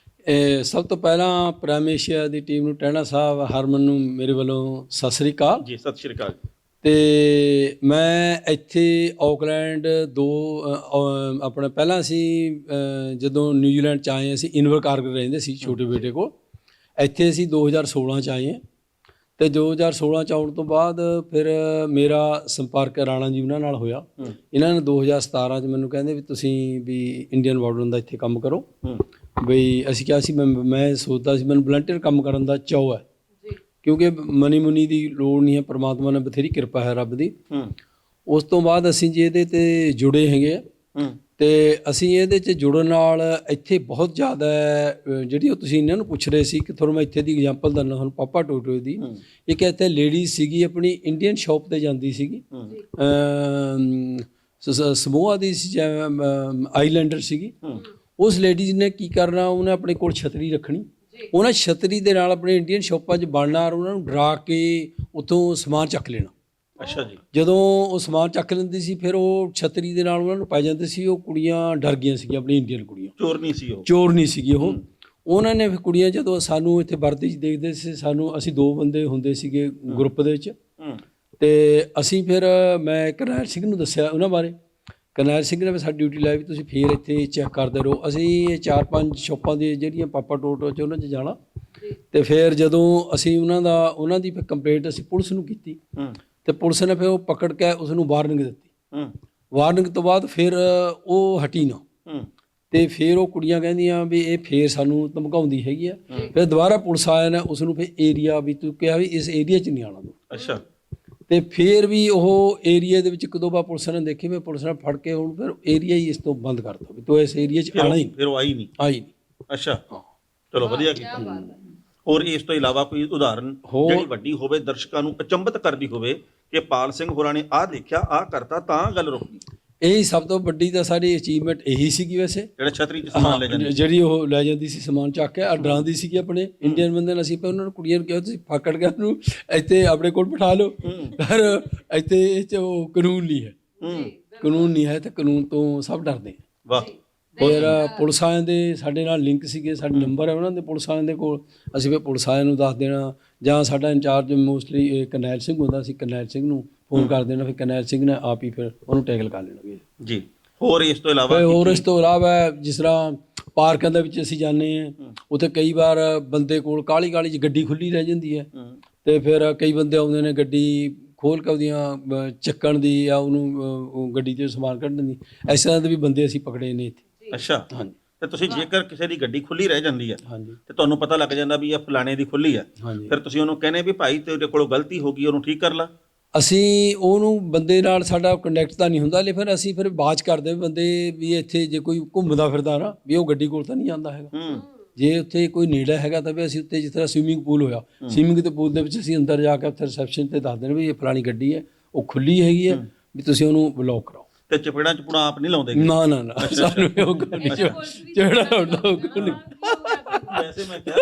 ਸਭ ਤੋਂ ਪਹਿਲਾਂ ਪ੍ਰਾਈਮ ਏਸ਼ੀਆ ਦੀ ਟੀਮ ਨੂੰ ਟਹਿਣਾ ਸਾਹਿਬ ਹਰਮਨ ਨੂੰ ਮੇਰੇ ਵੱਲੋਂ ਸਤਿ ਸ੍ਰੀ ਅਕਾਲ ਜੀ। ਸਤਿ ਸ੍ਰੀ ਅਕਾਲ। ਤੇ ਮੈਂ ਇੱਥੇ ਆਕਲੈਂਡ ਆਪਣਾ ਪਹਿਲਾਂ ਅਸੀਂ ਜਦੋਂ ਨਿਊਜ਼ੀਲੈਂਡ 'ਚ ਆਏ ਅਸੀਂ ਇਨਵਰਕਾਰਗ ਰਹਿੰਦੇ ਸੀ ਛੋਟੇ ਬੇਟੇ ਕੋਲ, ਇੱਥੇ ਅਸੀਂ 2016 ਚ ਆਏ ਹਾਂ ਤੇ 2016 ਚ ਆਉਣ ਤੋਂ ਬਾਅਦ ਫਿਰ ਮੇਰਾ ਸੰਪਰਕ ਰਾਣਾ ਜੀ ਉਹਨਾਂ ਨਾਲ ਹੋਇਆ। ਇਹਨਾਂ ਨੇ 2017 ਚ ਮੈਨੂੰ ਕਹਿੰਦੇ ਵੀ ਤੁਸੀਂ ਵੀ ਇੰਡੀਅਨ ਵਾਰਡਨ ਦਾ ਇੱਥੇ ਕੰਮ ਕਰੋ। ਬਈ ਅਸੀਂ ਕਿਹਾ ਸੀ ਮੈਂ ਸੋਚਦਾ ਸੀ ਮੈਨੂੰ ਵਲੰਟੀਅਰ ਕੰਮ ਕਰਨ ਦਾ ਚਾਅ ਹੈ ਕਿਉਂਕਿ ਮਨੀ ਮੁਨੀ ਦੀ ਲੋੜ ਨਹੀਂ ਹੈ, ਪ੍ਰਮਾਤਮਾ ਨੇ ਬਥੇਰੀ ਕਿਰਪਾ ਹੈ ਰੱਬ ਦੀ। ਉਸ ਤੋਂ ਬਾਅਦ ਅਸੀਂ ਜੀ ਇਹਦੇ ਤੇ ਜੁੜੇ ਹੈਗੇ ਆ ਤੇ ਅਸੀਂ ਇਹਦੇ 'ਚ ਜੁੜਨ ਨਾਲ ਇੱਥੇ ਬਹੁਤ ਜ਼ਿਆਦਾ ਜਿਹੜੀ ਉਹ ਤੁਸੀਂ ਇਹਨਾਂ ਨੂੰ ਪੁੱਛ ਰਹੇ ਸੀ ਕਿ ਤੁਹਾਨੂੰ ਮੈਂ ਇੱਥੇ ਦੀ ਐਗਜ਼ਾਮਪਲ ਦਿੰਦਾ ਤੁਹਾਨੂੰ ਪਾਪਾ ਟੋਟੋ ਦੀ। ਇੱਕ ਇੱਥੇ ਲੇਡੀ ਸੀਗੀ ਆਪਣੀ ਇੰਡੀਅਨ ਸ਼ੌਪ ਤੇ ਜਾਂਦੀ ਸੀਗੀ, ਸਮੋਆ ਦੀ ਸੀ, ਆਈਲੈਂਡਰ ਸੀਗੀ। ਉਸ ਲੇਡੀਜ਼ ਨੇ ਕੀ ਕਰਨਾ, ਉਹਨੇ ਆਪਣੇ ਕੋਲ ਛਤਰੀ ਰੱਖਣੀ, ਉਹਨਾਂ ਛਤਰੀ ਦੇ ਨਾਲ ਆਪਣੇ ਇੰਡੀਅਨ ਸ਼ੌਪਾਂ 'ਚ ਬਣਨਾ ਔਰ ਉਹਨਾਂ ਨੂੰ ਡਰਾ ਕੇ ਉੱਥੋਂ ਸਮਾਨ ਚੱਕ ਲੈਣਾ। ਅੱਛਾ ਜੀ। ਜਦੋਂ ਉਹ ਸਮਾਨ ਚੱਕ ਲੈਂਦੀ ਸੀ ਫਿਰ ਉਹ ਛਤਰੀ ਦੇ ਨਾਲ ਉਹਨਾਂ ਨੂੰ ਪੈ ਜਾਂਦੇ ਸੀ। ਉਹ ਕੁੜੀਆਂ ਡਰ ਗਈਆਂ ਸੀਗੀਆਂ, ਆਪਣੀ ਇੰਡੀਅਨ ਕੁੜੀਆਂ, ਚੋਰ ਨਹੀਂ ਸੀ ਉਹ, ਚੋਰ ਨਹੀਂ ਸੀਗੀ ਉਹ। ਉਹਨਾਂ ਨੇ ਫਿਰ ਕੁੜੀਆਂ ਜਦੋਂ ਸਾਨੂੰ ਇੱਥੇ ਵਰਦੀ 'ਚ ਦੇਖਦੇ ਸੀ, ਸਾਨੂੰ ਅਸੀਂ 2 ਬੰਦੇ ਹੁੰਦੇ ਸੀਗੇ ਗਰੁੱਪ ਦੇ ਵਿੱਚ ਤੇ ਅਸੀਂ ਫਿਰ ਮੈਂ ਕਰਨੈਲ ਸਿੰਘ ਨੂੰ ਦੱਸਿਆ ਉਹਨਾਂ ਬਾਰੇ। ਕਰਨੈਲ ਸਿੰਘ ਨੇ ਸਾਡੀ ਡਿਊਟੀ ਲਾਈ ਵੀ ਤੁਸੀਂ ਫਿਰ ਇੱਥੇ ਚੈੱਕ ਕਰਦੇ ਰਹੋ। ਅਸੀਂ 4-5 ਸ਼ੌਪਾਂ ਦੇ ਜਿਹੜੀਆਂ ਪਾਪਾ ਟੋਟੋ 'ਚ ਉਹਨਾਂ 'ਚ ਜਾਣਾ ਤੇ ਫਿਰ ਜਦੋਂ ਅਸੀਂ ਉਹਨਾਂ ਦੀ ਫਿਰ ਕੰਪਲੇਂਟ ਅਸੀਂ ਪੁਲਿਸ ਨੂੰ ਕੀਤੀ ਤੇ ਪੁਲਿਸ ਨੇ ਫਿਰ ਉਹ ਪਕੜ ਕੇ ਉਸ ਨੂੰ ਵਾਰਨਿੰਗ ਦਿੱਤੀ। ਵਾਰਨਿੰਗ ਤੋਂ ਬਾਅਦ ਫਿਰ ਉਹ ਹਟੀ ਨਾ ਤੇ ਫਿਰ ਉਹ ਕੁੜੀਆਂ ਕਹਿੰਦੀਆਂ ਵੀ ਇਹ ਫਿਰ ਸਾਨੂੰ ਧਮਕਾਉਂਦੀ ਹੈਗੀ ਆ। ਫਿਰ ਦੁਬਾਰਾ ਪੁਲਿਸ ਆਇਆ ਨੇ ਉਸ ਨੂੰ ਫਿਰ ਏਰੀਆ ਵੀ ਤੂੰ ਕਿਹਾ ਵੀ ਇਸ ਏਰੀਆ 'ਚ ਨਹੀਂ ਆਉਣਾ ਤੂੰ। ਅੱਛਾ। ਤੇ ਫਿਰ ਵੀ ਉਹ ਏਰੀਆ ਦੇ ਵਿੱਚ 1-2 ਵਾਰ ਪੁਲਿਸ ਨੇ ਦੇਖੀ, ਮੈਂ ਪੁਲਿਸ ਨੇ ਫੜ ਕੇ ਹੁਣ ਫਿਰ ਏਰੀਆ ਹੀ ਇਸ ਤੋਂ ਬੰਦ ਕਰਤਾ ਵੀ ਤੂੰ ਇਸ ਏਰੀਆ 'ਚ ਆਣਾ ਹੀ। ਫਿਰ ਉਹ ਆਈ ਨਹੀਂ। ਅੱਛਾ, ਚਲੋ ਵਧੀਆ ਕੀਤਾ। ਹੋਰ ਇਸ ਤੋਂ ਇਲਾਵਾ ਕੋਈ ਉਦਾਹਰਨ ਜਿਹੜੀ ਵੱਡੀ ਹੋਵੇ, ਦਰਸ਼ਕਾਂ ਨੂੰ ਅਚੰਭਤ ਕਰਦੀ ਹੋਵੇ ਕਿ ਪਾਲ ਸਿੰਘ ਹੋਰਾਂ ਨੇ ਆਹ ਦੇਖਿਆ, ਆਹ ਕਰਤਾ ਤਾਂ ਗੱਲ ਰੁਕ ਗਈ? ਇਹੀ ਸਭ ਤੋਂ ਵੱਡੀ ਤਾਂ ਸਾਡੀ ਅਚੀਵਮੈਂਟ ਇਹੀ ਸੀਗੀ ਵੈਸੇ, ਜਿਹੜਾ ਛਤਰੀ 'ਚ ਸਮਾਨ ਲੈ ਜਾਂਦੀ, ਜਿਹੜੀ ਉਹ ਲੈ ਜਾਂਦੀ ਸੀ ਸਮਾਨ ਚੱਕ ਕੇ ਡਰਾਉਂਦੀ ਸੀਗੀ ਆਪਣੇ ਇੰਡੀਅਨ ਬੰਦੇ ਨੂੰ। ਅਸੀਂ ਫਿਰ ਉਹਨਾਂ ਨੂੰ ਕੁੜੀਆਂ ਨੂੰ ਕਿਹਾ ਤੁਸੀਂ ਪਕੜ ਕੇ ਉਹਨੂੰ ਇੱਥੇ ਆਪਣੇ ਕੋਲ ਬਿਠਾ ਲਓ, ਪਰ ਇੱਥੇ ਇਹ 'ਚ ਉਹ ਕਾਨੂੰਨ ਨਹੀਂ ਹੈ, ਕਾਨੂੰਨ ਨਹੀਂ ਹੈ ਤੇ ਕਾਨੂੰਨ ਤੋਂ ਸਭ ਡਰਦੇ। ਵਾਹ। ਫਿਰ ਪੁਲਿਸ ਵਾਲਿਆਂ ਦੇ ਸਾਡੇ ਨਾਲ ਲਿੰਕ ਸੀਗੇ, ਸਾਡੇ ਨੰਬਰ ਹੈ ਉਹਨਾਂ ਦੇ ਪੁਲਿਸ ਵਾਲਿਆਂ ਦੇ ਕੋਲ, ਅਸੀਂ ਫਿਰ ਪੁਲਿਸ ਵਾਲਿਆਂ ਨੂੰ ਦੱਸ ਦੇਣਾ ਜਾਂ ਸਾਡਾ ਇੰਚਾਰਜ ਮੋਸਟਲੀ ਕਰਨੈਲ ਸਿੰਘ ਹੁੰਦਾ ਸੀ, ਕਰਨੈਲ ਸਿੰਘ ਨੂੰ ਫੋਨ ਕਰ ਦੇਣਾ, ਫਿਰ ਕਰਨੈਲ ਸਿੰਘ ਨੇ ਆਪ ਹੀ ਫਿਰ ਉਹਨੂੰ ਟੈਕਲ ਕਰ ਲੈਣਾ ਜੀ। ਹੋਰ ਇਸ ਤੋਂ ਇਲਾਵਾ ਜਿਸ ਤਰ੍ਹਾਂ ਪਾਰਕਾਂ ਦੇ ਵਿੱਚ ਅਸੀਂ ਜਾਂਦੇ ਹਾਂ, ਉੱਥੇ ਕਈ ਵਾਰ ਬੰਦੇ ਕੋਲ ਕਾਹਲੀ 'ਚ ਗੱਡੀ ਖੁੱਲੀ ਰਹਿ ਜਾਂਦੀ ਹੈ ਤੇ ਫਿਰ ਕਈ ਬੰਦੇ ਆਉਂਦੇ ਨੇ ਗੱਡੀ ਖੋਲ੍ਹ ਕੇ ਉਹਦੀਆਂ ਚੱਕਣ ਦੀ ਜਾਂ ਉਹਨੂੰ ਗੱਡੀ 'ਚ ਸਮਾਨ ਕੱਢਣ ਦੀ। ਇਸ ਤਰ੍ਹਾਂ ਦੇ ਵੀ ਬੰਦੇ ਅਸੀਂ ਪਕੜੇ ਨੇ ਇੱਥੇ। ਅੱਛਾ। ਹਾਂਜੀ। ਤੇ ਤੁਸੀਂ ਜੇਕਰ ਕਿਸੇ ਦੀ ਗੱਡੀ ਖੁੱਲੀ ਰਹਿ ਜਾਂਦੀ ਹੈ ਹਾਂਜੀ ਤੇ ਤੁਹਾਨੂੰ ਪਤਾ ਲੱਗ ਜਾਂਦਾ ਵੀ ਇਹ ਫਲਾਣੇ ਦੀ ਖੁੱਲੀ ਹੈ, ਫਿਰ ਤੁਸੀਂ ਉਹਨੂੰ ਕਹਿੰਦੇ ਵੀ ਭਾਈ ਤੇਰੇ ਕੋਲੋਂ ਗਲਤੀ ਹੋ ਗਈ, ਉਹਨੂੰ ਠੀਕ ਕਰ ਲਾ। ਅਸੀਂ ਉਹਨੂੰ ਬੰਦੇ ਨਾਲ ਸਾਡਾ ਕੰਟੈਕਟ ਤਾਂ ਨਹੀਂ ਹੁੰਦਾ, ਲੇਕਿਨ ਅਸੀਂ ਫਿਰ ਬਾਤ ਕਰਦੇ ਬੰਦੇ ਵੀ ਇੱਥੇ ਜੇ ਕੋਈ ਘੁੰਮਦਾ ਫਿਰਦਾ ਨਾ ਵੀ ਉਹ ਗੱਡੀ ਕੋਲ ਤਾਂ ਨਹੀਂ ਜਾਂਦਾ ਹੈਗਾ। ਜੇ ਉੱਥੇ ਕੋਈ ਨੇੜੇ ਹੈਗਾ ਤਾਂ ਵੀ ਅਸੀਂ ਉੱਥੇ ਜਿਸ ਤਰ੍ਹਾਂ ਸਵੀਮਿੰਗ ਪੂਲ ਹੋਇਆ, ਸਵੀਮਿੰਗ ਦੇ ਪੂਲ ਦੇ ਵਿੱਚ ਅਸੀਂ ਅੰਦਰ ਜਾ ਕੇ ਉੱਥੇ ਰਿਸੈਪਸ਼ਨ ਤੇ ਦੱਸ ਦੇਣਾ ਵੀ ਇਹ ਫਲਾਣੀ ਗੱਡੀ ਹੈ, ਉਹ ਖੁੱਲੀ ਹੈਗੀ ਹੈ, ਵੀ ਤੁਸੀਂ ਉਹਨੂੰ ਬਲੌਕ ਕਰਾਓ। ਤੇ ਚਪੇੜਾਂ ਚਪੂੜਾਂ ਆਪ ਨਹੀਂ ਲਾਉਂਦੇ? ਨਾ ਸਾਨੂੰ ਉਹ ਕੋਈ ਚਪੇੜਾ ਲਾਉਂਦਾ ਕੋਈ ਨਹੀਂ। ਵੈਸੇ ਮੈਂ ਕਿਹਾ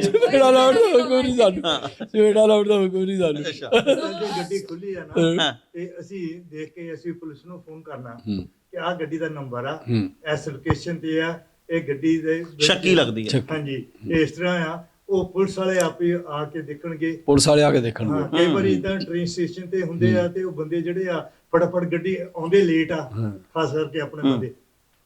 ਚਪੇੜਾ ਲਾਉਂਦਾ ਕੋਈ ਨਹੀਂ ਸਾਨੂੰ, ਚਪੇੜਾ ਲਾਉਂਦਾ ਕੋਈ ਨਹੀਂ ਸਾਨੂੰ। ਗੱਡੀ ਖੁੱਲੀ ਆ ਨਾ ਤੇ ਅਸੀਂ ਦੇਖ ਕੇ ਅਸੀਂ ਪੁਲਿਸ ਨੂੰ ਫੋਨ ਕਰਨਾ ਕਿ ਆਹ ਗੱਡੀ ਦਾ ਨੰਬਰ ਆ, ਇਸ ਲੋਕੇਸ਼ਨ ਤੇ ਆ, ਇਹ ਗੱਡੀ ਦੇ ਸ਼ੱਕੀ ਲੱਗਦੀ ਹੈ। ਹਾਂਜੀ, ਇਸ ਤਰ੍ਹਾਂ ਆ। ਉਹ ਪੁਲਿਸ ਵਾਲੇ ਆਪੇ ਆ ਕੇ ਦੇਖਣਗੇ, ਪੁਲਿਸ ਵਾਲੇ ਆ ਕੇ ਦੇਖਣਗੇ। ਕਈ ਵਾਰੀ ਇਦਾਂ ਟ੍ਰੇਨ ਸਟੇਸ਼ਨ ਤੇ ਹੁੰਦੇ ਆ ਤੇ ਉਹ ਬੰਦੇ ਜਿਹੜੇ ਆ ਫਟਾਫਟ ਗੱਡੀ ਆਉਂਦੇ ਲੇਟ ਆ, ਖਾਸ ਕਰਕੇ ਆਪਣੇ ਬੰਦੇ,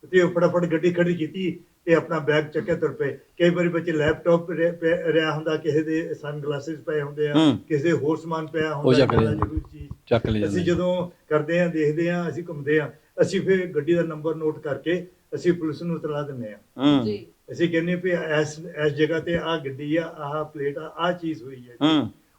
ਤੇ ਉਹ ਫਟਾਫਟ ਗੱਡੀ ਖੜੀ ਕੀਤੀ ਤੇ ਆਪਣਾ ਬੈਗ ਚੱਕਿਆ ਤੁਰ ਪਏ। ਕਈ ਵਾਰੀ ਬੱਚੇ ਲੈਪਟਾਪ ਰਿਹਾ ਹੁੰਦਾ, ਕਿਸੇ ਦੇ ਸਨ ਗਲਾਸਿਸ ਪਏ ਹੁੰਦੇ ਆ, ਕਿਸੇ ਦੇ ਹੋਰ ਸਮਾਨ ਪਿਆ ਹੁੰਦਾ, ਜ਼ਰੂਰੀ ਚੀਜ਼ ਚੱਕ ਲਈ। ਅਸੀਂ ਜਦੋਂ ਕਰਦੇ ਆ, ਦੇਖਦੇ ਆ, ਅਸੀਂ ਘੁੰਮਦੇ ਆ, ਅਸੀਂ ਫਿਰ ਗੱਡੀ ਦਾ ਨੰਬਰ ਨੋਟ ਕਰਕੇ ਅਸੀਂ ਪੁਲਿਸ ਨੂੰ ਇਤਲਾਹ ਦਿੰਦੇ ਆ। ਅਸੀਂ ਕਹਿੰਦੇ ਵੀ ਇਸ ਜਗ੍ਹਾ ਤੇ ਆਹ ਗੱਡੀ ਆ, ਆਹ ਪਲੇਟ ਆ, ਆਹ ਚੀਜ਼ ਹੋਈ ਹੈ।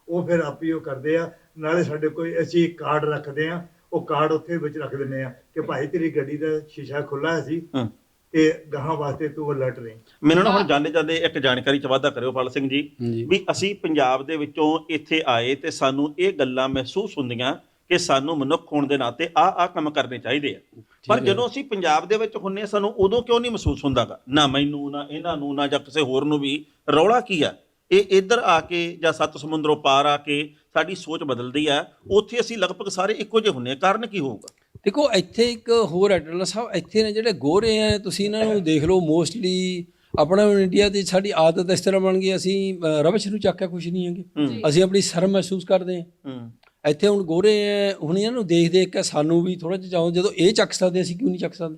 ਉਹ ਫਿਰ ਆਪੇ ਉਹ ਕਰਦੇ ਆ। ਨਾਲੇ ਸਾਡੇ ਕੋਈ ਅਸੀਂ ਕਾਰਡ ਰੱਖਦੇ ਆ, ਉਹ ਕਾਰਡ ਉੱਥੇ ਵਿੱਚ ਰੱਖ ਦਿੰਦੇ ਆ ਕਿ ਭਾਈ ਤੇਰੀ ਗੱਡੀ ਦਾ ਸ਼ੀਸ਼ਾ ਖੁੱਲਾ ਸੀ ਤੇ ਗਾਹਾਂ ਵਾਸਤੇ ਤੂੰ ਅਲਰਟ ਰਹੀ। ਮੈਨੂੰ ਨਾ ਹੁਣ ਜਾਂਦੇ ਜਾਂਦੇ ਇੱਕ ਜਾਣਕਾਰੀ 'ਚ ਵਾਧਾ ਕਰਿਓ ਪਾਲ ਸਿੰਘ ਜੀ, ਵੀ ਅਸੀਂ ਪੰਜਾਬ ਦੇ ਵਿੱਚੋਂ ਇੱਥੇ ਆਏ ਤੇ ਸਾਨੂੰ ਇਹ ਗੱਲਾਂ ਮਹਿਸੂਸ ਹੁੰਦੀਆਂ ਕਿ ਸਾਨੂੰ ਮਨੁੱਖ ਹੋਣ ਦੇ ਨਾਤੇ ਆਹ ਕੰਮ ਕਰਨੇ ਚਾਹੀਦੇ ਆ, ਪਰ ਜਦੋਂ ਅਸੀਂ ਪੰਜਾਬ ਦੇ ਵਿੱਚ ਹੁੰਨੇ ਸਾਨੂੰ ਉਦੋਂ ਕਿਉਂ ਨਹੀਂ ਮਹਿਸੂਸ ਹੁੰਦਾਗਾ? ਨਾ ਮੈਨੂੰ, ਨਾ ਇਹਨਾਂ ਨੂੰ, ਨਾ ਜਾਂ ਕਿਸੇ ਹੋਰ ਨੂੰ ਵੀ। ਰੌਲਾ ਕੀ ਆ? ਇਹ ਇੱਧਰ ਆ ਕੇ ਜਾਂ 7 ਸਮੁੰਦਰੋਂ ਪਾਰ ਆ ਕੇ ਸਾਡੀ ਸੋਚ ਬਦਲਦੀ ਆ, ਉੱਥੇ ਅਸੀਂ ਲਗਭਗ ਸਾਰੇ ਇੱਕੋ ਜਿਹੇ ਹੁੰਨੇ। ਕਾਰਨ ਕੀ ਹੋਊਗਾ? ਦੇਖੋ ਇੱਥੇ ਇੱਕ ਹੋਰ ਐਡਲਰ ਸਾਹਿਬ, ਇੱਥੇ ਨੇ ਜਿਹੜੇ ਗੋਰੇ ਆ, ਤੁਸੀਂ ਇਹਨਾਂ ਨੂੰ ਦੇਖ ਲਓ, ਮੋਸਟਲੀ ਆਪਣਾ ਇੰਡੀਆ ਦੀ ਸਾਡੀ ਆਦਤ ਇਸ ਤਰ੍ਹਾਂ ਬਣ ਗਈ, ਅਸੀਂ ਰਵਿਸ਼ ਨੂੰ ਚੱਕ ਕੇ ਖੁਸ਼ ਨਹੀਂ ਹੈਗੇ, ਅਸੀਂ ਆਪਣੀ ਸ਼ਰਮ ਮਹਿਸੂਸ ਕਰਦੇ ਹਾਂ। ਇੱਥੇ ਹੁਣ ਗੋਰੇ ਹੁਣ ਇਹਨਾਂ ਨੂੰ ਦੇਖ ਕੇ ਸਾਨੂੰ ਵੀ ਥੋੜਾ ਜਿਹਾ ਚਾਹੋ, ਜਦੋਂ ਇਹ ਚੱਕ ਸਕਦੇ ਅਸੀਂ ਕਿਉਂ ਨਹੀਂ ਚੱਕ ਸਕਦੇ?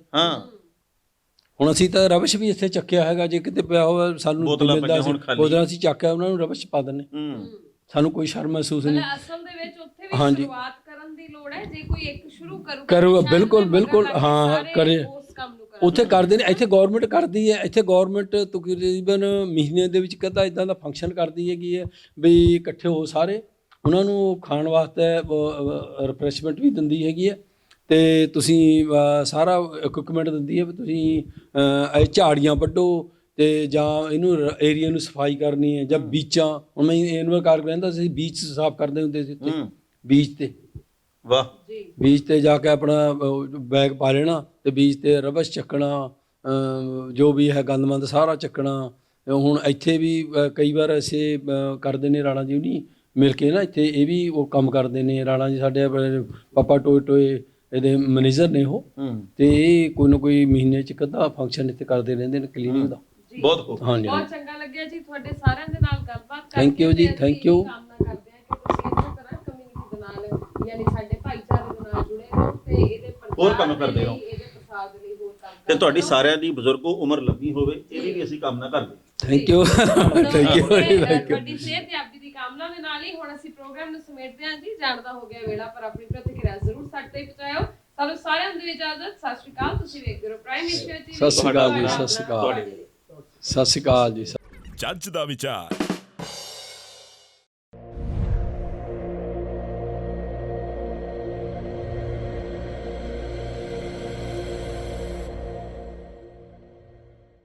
ਹੁਣ ਅਸੀਂ ਤਾਂ ਰਬਸ਼ ਵੀ ਇੱਥੇ ਚੱਕਿਆ ਹੈਗਾ, ਜੇ ਕਿਤੇ ਪਿਆ ਹੋਵੇ ਸਾਨੂੰ ਬੋਤਲਾਂ ਮਿਲਦਾ ਪਈਆਂ ਸੀ, ਹੁਣ ਖਾਲੀ। ਬੋਤਲਾਂ ਅਸੀਂ ਚੱਕ ਕੇ ਉਹਨਾਂ ਨੂੰ ਰਬਸ਼ 'ਚ ਪਾ ਦਿੰਦੇ, ਸਾਨੂੰ ਕੋਈ ਸ਼ਰਮ ਮਹਿਸੂਸ ਨਹੀਂ। ਮਤਲਬ ਅਸਲ ਦੇ ਵਿੱਚ ਉੱਥੇ ਵੀ ਹਾਂਜੀ। ਸ਼ੁਰੂਆਤ ਕਰਨ ਦੀ ਲੋੜ ਹੈ, ਜੇ ਕੋਈ ਇੱਕ ਸ਼ੁਰੂ ਕਰੂਗਾ, ਬਿਲਕੁਲ ਹਾਂ ਕਰੇ, ਉਸ ਕੰਮ ਨੂੰ ਕਰਨ। ਉੱਥੇ ਕਰਦੇ ਨੇ, ਇੱਥੇ ਗਵਰਨਮੈਂਟ ਕਰਦੀ ਹੈ। ਇੱਥੇ ਗਵਰਨਮੈਂਟ ਤਕਰੀਬਨ ਮਹੀਨੇ ਦੇ ਵਿੱਚ ਕਦਾ ਇਦਾਂ ਦਾ ਫੰਕਸ਼ਨ ਕਰਦੀ ਹੈਗੀ ਹੈ ਵੀ ਇਕੱਠੇ ਹੋ ਸਾਰੇ, ਉਹਨਾਂ ਨੂੰ ਖਾਣ ਵਾਸਤੇ ਰਿਫਰੈਸ਼ਮੈਂਟ ਵੀ ਦਿੰਦੀ ਹੈਗੀ ਹੈ, ਤੇ ਤੁਸੀਂ ਸਾਰਾ ਇਕਵਿਪਮੈਂਟ ਦਿੰਦੀ ਹੈ ਵੀ ਤੁਸੀਂ ਇਹ ਝਾੜੀਆਂ ਵੱਢੋ ਤੇ ਜਾਂ ਇਹਨੂੰ ਏਰੀਆ ਨੂੰ ਸਫਾਈ ਕਰਨੀ ਹੈ, ਜਾਂ ਬੀਚਾਂ, ਹੁਣ ਮੈਂ ਐਨੂਅਲ ਕਾਰ ਕਹਿੰਦਾ ਸੀ ਬੀਚ ਸਾਫ਼ ਕਰਦੇ ਹੁੰਦੇ ਸੀ ਉੱਥੇ ਬੀਚ ਤੇ, ਵਾਹ, ਬੀਚ ਤੇ ਜਾ ਕੇ ਆਪਣਾ ਬੈਗ ਪਾ ਲੈਣਾ ਤੇ ਬੀਚ ਤੇ ਰਬਸ਼ ਚੱਕਣਾ, ਜੋ ਵੀ ਹੈ ਗੰਦਮੰਦ ਸਾਰਾ ਚੱਕਣਾ। ਹੁਣ ਇੱਥੇ ਵੀ ਕਈ ਵਾਰ ਅਸੀਂ ਕਰਦੇ ਨੇ, ਰਾਣਾ ਜੀ ਨਹੀਂ ਮਿਲ ਕੇ ਨਾ ਇੱਥੇ ਇਹ ਵੀ ਉਹ ਕੰਮ ਕਰਦੇ ਨੇ। ਰਾਣਾ ਜੀ ਸਾਡੇ ਪਾਪਾ ਟੋਏ ਟੋਏ ਇਹਦੇ ਮੈਨੇਜਰ ਨੇ ਉਹ, ਤੇ ਇਹ ਕੋਈ ਨਾ ਕੋਈ ਮਹੀਨੇ 'ਚ ਕਦਾ ਫੰਕਸ਼ਨ ਇੱਥੇ ਕਰਦੇ ਰਹਿੰਦੇ ਨੇ ਕਲੀਨਿੰਗ ਦਾ। ਬਹੁਤ ਹਾਂਜੀ, ਬਹੁਤ ਚੰਗਾ ਲੱਗਿਆ ਜੀ ਤੁਹਾਡੇ ਸਾਰਿਆਂ ਦੇ ਨਾਲ ਗੱਲਬਾਤ ਕਰਕੇ। ਥੈਂਕ ਯੂ ਜੀ, ਥੈਂਕ ਯੂ। ਕਾਮਨਾ ਕਰਦੇ ਹਾਂ ਕਿ ਤੁਸੀਂ ਇਸੇ ਤਰ੍ਹਾਂ ਕਮਿਊਨਿਟੀ ਦੇ ਨਾਲ, ਯਾਨੀ ਸਾਡੇ ਭਾਈਚਾਰੇ ਦੇ ਨਾਲ ਜੁੜੇ ਰਹੋ ਤੇ ਇਹਦੇ ਹੋਰ ਕੰਮ ਕਰਦੇ ਰਹੋ, ਇਹਦੇ ਪ੍ਰਸਾਰ ਦੇ ਲਈ ਹੋਰ ਕੰਮ ਤੇ ਤੁਹਾਡੀ ਸਾਰਿਆਂ ਦੀ ਬਜ਼ੁਰਗੋ ਉਮਰ ਲੰਬੀ ਹੋਵੇ, ਇਹਦੀ ਵੀ ਅਸੀਂ ਕਾਮਨਾ ਕਰਦੇ। Thank you, thank you, thank you. ਵੱਡੀ ਸਿਹਤ ਤੇ ਆਪਦੀ ਦੀ ਕਾਮਨਾ ਦੇ ਨਾਲ ਹੀ ਹੁਣ ਅਸੀਂ ਪ੍ਰੋਗਰਾਮ ਨੂੰ ਸਮੇਟਦੇ ਹਾਂ ਜੀ। ਜਾਣਦਾ ਹੋ ਗਿਆ ਵੇਲਾ, ਪਰ ਆਪਣੀ ਪ੍ਰਤੀਕਿਰਿਆ ਜ਼ਰੂਰ ਸਾਡੇ ਤੇ ਪਹੁੰਚਾਇਓ। ਸਾਨੂੰ ਸਾਰਿਆਂ ਨੂੰ ਇਜਾਜ਼ਤ, ਸਤਿ ਸ਼੍ਰੀ ਅਕਾਲ। ਤੁਸੀਂ ਵੇਖਦੇ ਰਹੋ ਪ੍ਰਾਈਮ ਏਸ਼ੀਆ ਟੀਵੀ। ਸਤਿ ਸ਼੍ਰੀ ਅਕਾਲ ਜੀ, ਸਤਿ ਸ਼੍ਰੀ ਅਕਾਲ, ਸਤਿ ਸ਼੍ਰੀ ਅਕਾਲ ਜੀ। ਜੱਜ ਦਾ ਵਿਚਾਰ।